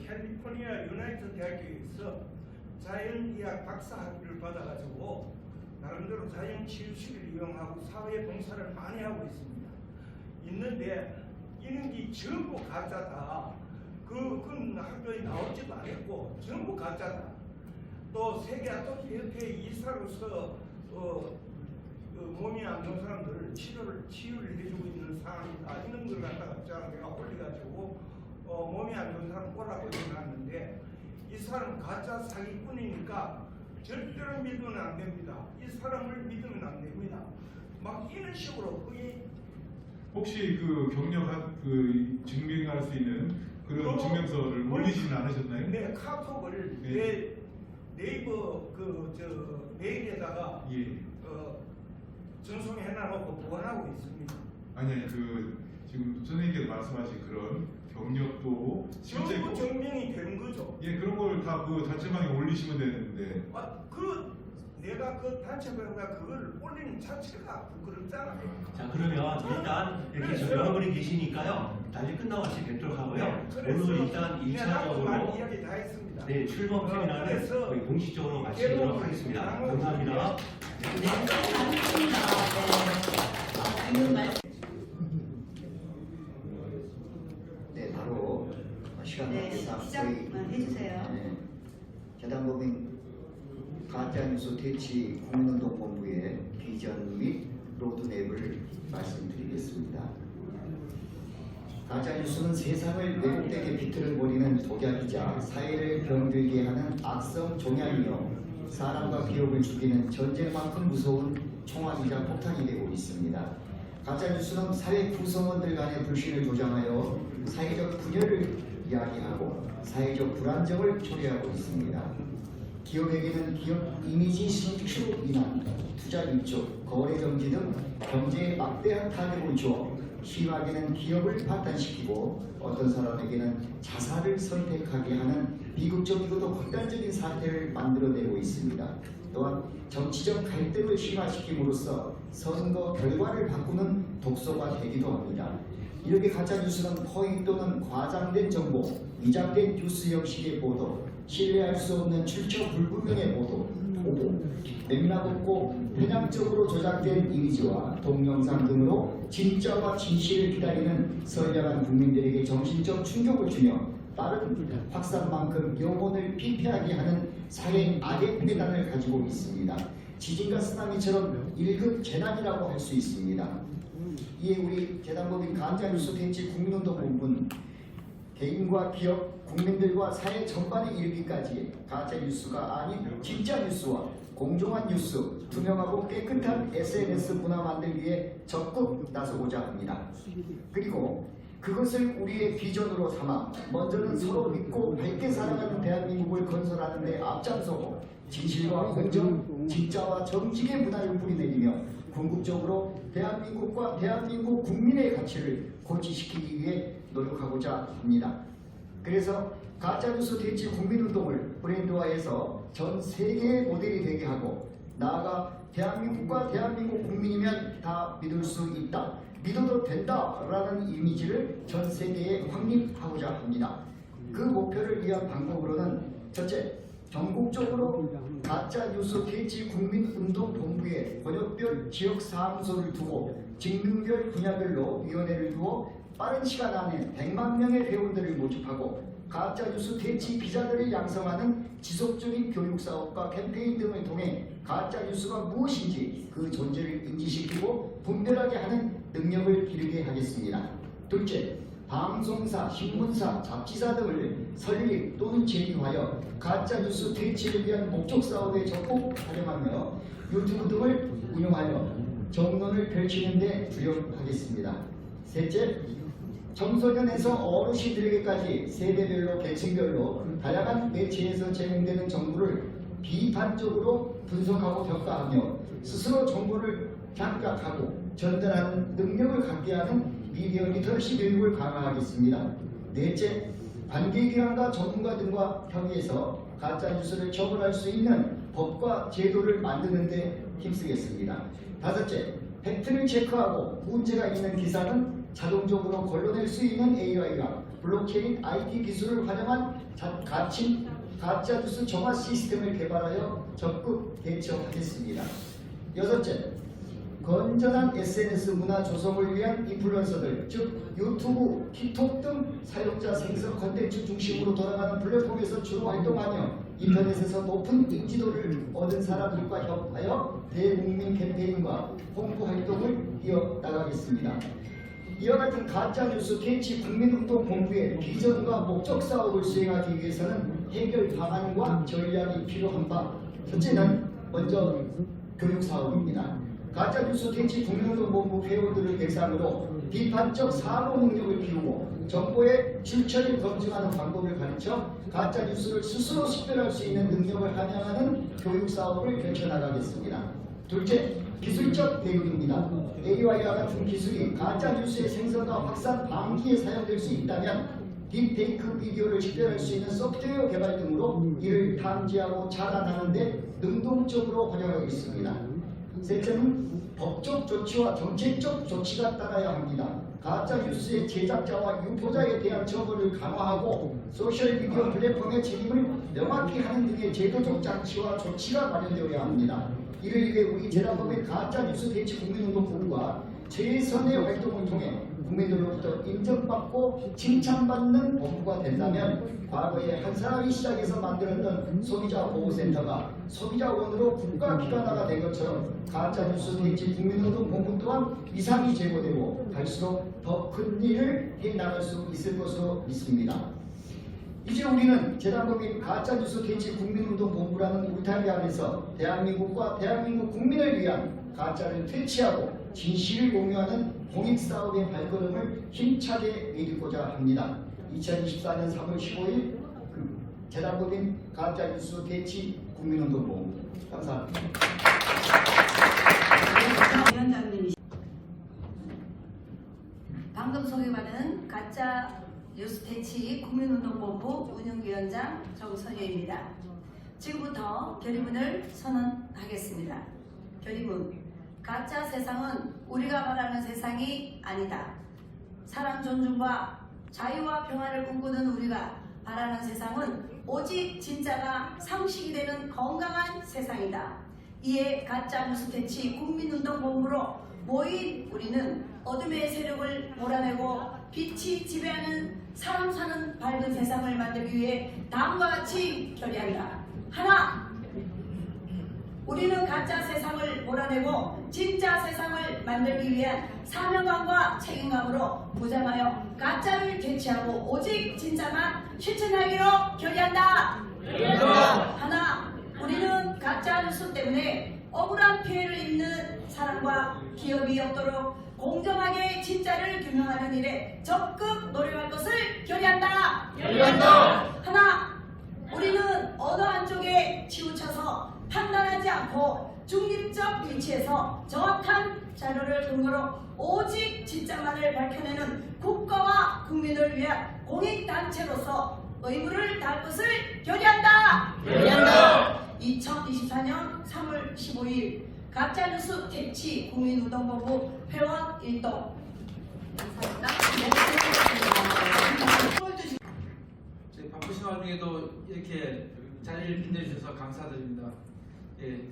캘리포니아 유나이티드 대학교에서 자연의학 박사 학위를 받아가지고 나름대로 자연치유식을 이용하고 사회 봉사를 많이 하고 있는데 이런 게 전부 가짜다. 그건 학교에 나오지도 않았고 전부 가짜다. 또 세계 아토피협회 이사로서 몸이 안 좋은 사람들 치유를 해주고 있는 상황이다. 이런 걸 갖다가 내가 올려가지고 몸이 안 좋은 사람 오라고 해놨는데 이 사람 가짜 사기꾼이니까 절대로 믿으면 안 됩니다. 이 사람을 믿으면 안 됩니다. 막 이런 식으로 거의 혹시 그 경력 증명할 수 있는 그런 증명서를 올리지는 않으셨나요? 네, 카톡을 네이버 메일에다가 전송해놔놓고 보관하고 있습니다. 아니 지금 선생님께서 말씀하신 그런 경력도 실제 전부 증명이 되는 거죠. 예, 그런 걸 다 그 단체방에 올리시면 되는데. 내가 그 단체별과 그걸 올리는 자체가 부끄럽잖아요. 자, 그러면 일단 이렇게 저 여러분이 계시니까요. 나중에 끝나고 같이 뵙도록 하고요. 오늘 일단 1차적으로 이야기 다 했습니다. 네, 출범 세미나를 그래서 거의 공식적으로 마치도록 하겠습니다. 감사합니다. 네, 감사합니다. 네. 질문 말씀. 네, 바로 시간 네, 관계상 시작만 해주세요. 네, 재단법인 가짜뉴스 퇴치 국민운동본부의 비전 및 로드맵을 말씀드리겠습니다. 가짜뉴스는 세상을 왜곡되게 비틀어버리는 독약이자 사회를 병들게 하는 악성 종양이요, 사람과 기업을 죽이는 전쟁만큼 무서운 총알이자 폭탄이 되고 있습니다. 가짜뉴스는 사회 구성원들 간의 불신을 조장하여 사회적 분열을 이야기하고 사회적 불안정을 초래하고 있습니다. 기업에게는 기업 이미지 신축으로 인한 투자 위축, 거래 정지 등 경제에 막대한 타격을 주어 심하게는 기업을 파탄시키고 어떤 사람에게는 자살을 선택하게 하는 비극적이고도 극단적인 사태를 만들어내고 있습니다. 또한 정치적 갈등을 심화시킴으로써 선거 결과를 바꾸는 독소가 되기도 합니다. 이렇게 가짜뉴스는 허위 또는 과장된 정보, 위장된 뉴스 형식의 보도, 신뢰할 수 없는 출처 불분명의 보도, 맥락 없고 편향적으로 조작된 이미지와 동영상 등으로 진짜와 진실을 기다리는 선량한 국민들에게 정신적 충격을 주며 빠른 확산만큼 영혼을 피폐하게 하는 사회 악의 폐단을 가지고 있습니다. 지진과 쓰나미처럼 1급 재난이라고 할 수 있습니다. 이에 우리 재단법인 가짜뉴스 퇴치 국민운동본부는 개인과 기업, 국민들과 사회 전반에 이르기까지 가짜뉴스가 아닌 진짜 뉴스와 공정한 뉴스, 투명하고 깨끗한 SNS 문화 만들기에 적극 나서고자 합니다. 그리고 그것을 우리의 비전으로 삼아 먼저는 서로 믿고 밝게 살아가는 대한민국을 건설하는 데 앞장서고 진실과 공정, 진짜와 정직의 문화를 뿌리내리며 궁극적으로 대한민국과 대한민국 국민의 가치를 고취시키기 위해 노력하고자 합니다. 그래서 가짜뉴스 퇴치 국민운동을 브랜드화해서 전 세계의 모델이 되게 하고 나아가 대한민국과 대한민국 국민이면 다 믿을 수 있다, 믿어도 된다라는 이미지를 전 세계에 확립하고자 합니다. 그 목표를 위한 방법으로는 첫째, 전국적으로 가짜뉴스 퇴치 국민운동본부에 번역별 지역사무소를 두고 직능별 분야별로 위원회를 두어 빠른 시간 안에 100만 명의 회원들을 모집하고 가짜뉴스 퇴치 기자들을 양성하는 지속적인 교육사업과 캠페인 등을 통해 가짜뉴스가 무엇인지 그 존재를 인지시키고 분별하게 하는 능력을 기르게 하겠습니다. 둘째, 방송사, 신문사, 잡지사 등을 설립 또는 제휴하여 가짜뉴스 퇴치를 위한 목적사업에 적극 활용하며 유튜브 등을 운영하여 정론을 펼치는 데 주력하겠습니다. 셋째, 청소년에서 어르신들에게까지 세대별로 계층별로 다양한 매체에서 제공되는 정보를 비판적으로 분석하고 평가하며 스스로 정보를 장악하고 전달하는 능력을 갖게 하는 미디어 리터러시 교육을 강화하겠습니다. 넷째, 관계기관과 전문가 등과 협의해서 가짜뉴스를 처벌할 수 있는 법과 제도를 만드는 데 힘쓰겠습니다. 다섯째, 팩트를 체크하고 문제가 있는 기사는 자동적으로 걸러낼 수 있는 AI와 블록체인 IT 기술을 활용한 가짜뉴스 정화 시스템을 개발하여 적극 대처하겠습니다. 여섯째, 건전한 SNS 문화 조성을 위한 인플루언서들, 즉 유튜브, 틱톡 등 사용자 생성 콘텐츠 중심으로 돌아가는 플랫폼에서 주로 활동하며 인터넷에서 높은 인지도를 얻은 사람들과 협업하여 대국민 캠페인과 홍보 활동을 이어나가겠습니다. 이와 같은 가짜뉴스 퇴치 국민운동본부의 비전과 목적 사업을 수행하기 위해서는 해결 방안과 전략이 필요한 바, 첫째는 먼저 교육 사업입니다. 가짜뉴스 퇴치 국민운동본부 회원들을 대상으로 비판적 사고 능력을 키우고 정보의 출처를 검증하는 방법을 가르쳐 가짜뉴스를 스스로 식별할 수 있는 능력을 함양하는 교육 사업을 펼쳐나가겠습니다. 둘째, 기술적 대응입니다. AI와 같은 기술이 가짜뉴스의 생성과 확산 방지에 사용될 수 있다면 딥페이크 비디오를 식별할 수 있는 소프트웨어 개발 등으로 이를 탐지하고 차단하는 데 능동적으로 활용하고 있습니다. 셋째는 법적 조치와 정책적 조치가 따라야 합니다. 가짜뉴스의 제작자와 유포자에 대한 처벌을 강화하고 소셜미디어 플랫폼의 책임을 명확히 하는 등의 제도적 장치와 조치가 마련되어야 합니다. 이를 위해 우리 재단법인 가짜뉴스 대치 국민운동본부가 최선의 활동을 통해 국민들로부터 인정받고 칭찬받는 본부가 된다면 과거에 한 사람이 시작해서 만들었던 소비자보호센터가 소비자원으로 국가기관화가 된 것처럼 가짜뉴스 대치 국민운동본부 또한 위상이 제고되고 갈수록 더 큰 일을 해나갈 수 있을 것으로 믿습니다. 이제 우리는 재단법인 가짜뉴스 대치 국민운동본부라는 울타리 안에서 대한민국과 대한민국 국민을 위한 가짜를 퇴치하고 진실을 공유하는 공익사업의 발걸음을 힘차게 내딛고자 합니다. 2024년 3월 15일 재단법인 가짜뉴스 대치 국민운동본부 감사합니다. 위원장님이 방금 소개받은 가짜 뉴스 대치 국민운동본부 운영위원장 정선혜입니다. 지금부터 결의문을 선언하겠습니다. 결의문. 가짜 세상은 우리가 바라는 세상이 아니다. 사람 존중과 자유와 평화를 꿈꾸는 우리가 바라는 세상은 오직 진짜가 상식이 되는 건강한 세상이다. 이에 가짜 뉴스 대치 국민운동본부로 모인 우리는 어둠의 세력을 몰아내고 빛이 지배하는 사람 사는 밝은 세상을 만들기 위해 다음과 같이 결의한다. 하나, 우리는 가짜 세상을 몰아내고 진짜 세상을 만들기 위한 사명감과 책임감으로 무장하여 가짜를 대체하고 오직 진짜만 실천하기로 결의한다. 하나, 우리는 가짜 뉴스 때문에 억울한 피해를 입는 사람과 기업이 없도록 공정하게 진짜를 규명하는 일에 적극 노력할 것을 결의한다. 하나, 우리는 어느 한쪽에 치우쳐서 판단하지 않고 중립적 위치에서 정확한 자료를 근거로 오직 진짜만을 밝혀내는 국가와 국민을 위한 공익단체로서 의무를 다할 것을 결의한다. 2024년 3월 15일 가짜뉴스 대치 국민운동본부 회원 일동. 저희 바쁘신 와중에도 이렇게 자리를 빛내주셔서 감사드립니다. 예,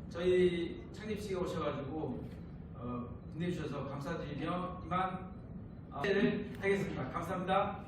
저희 창립식에 오셔가지고 빛내주셔서 감사드리며 이만 를 하겠습니다. 감사합니다.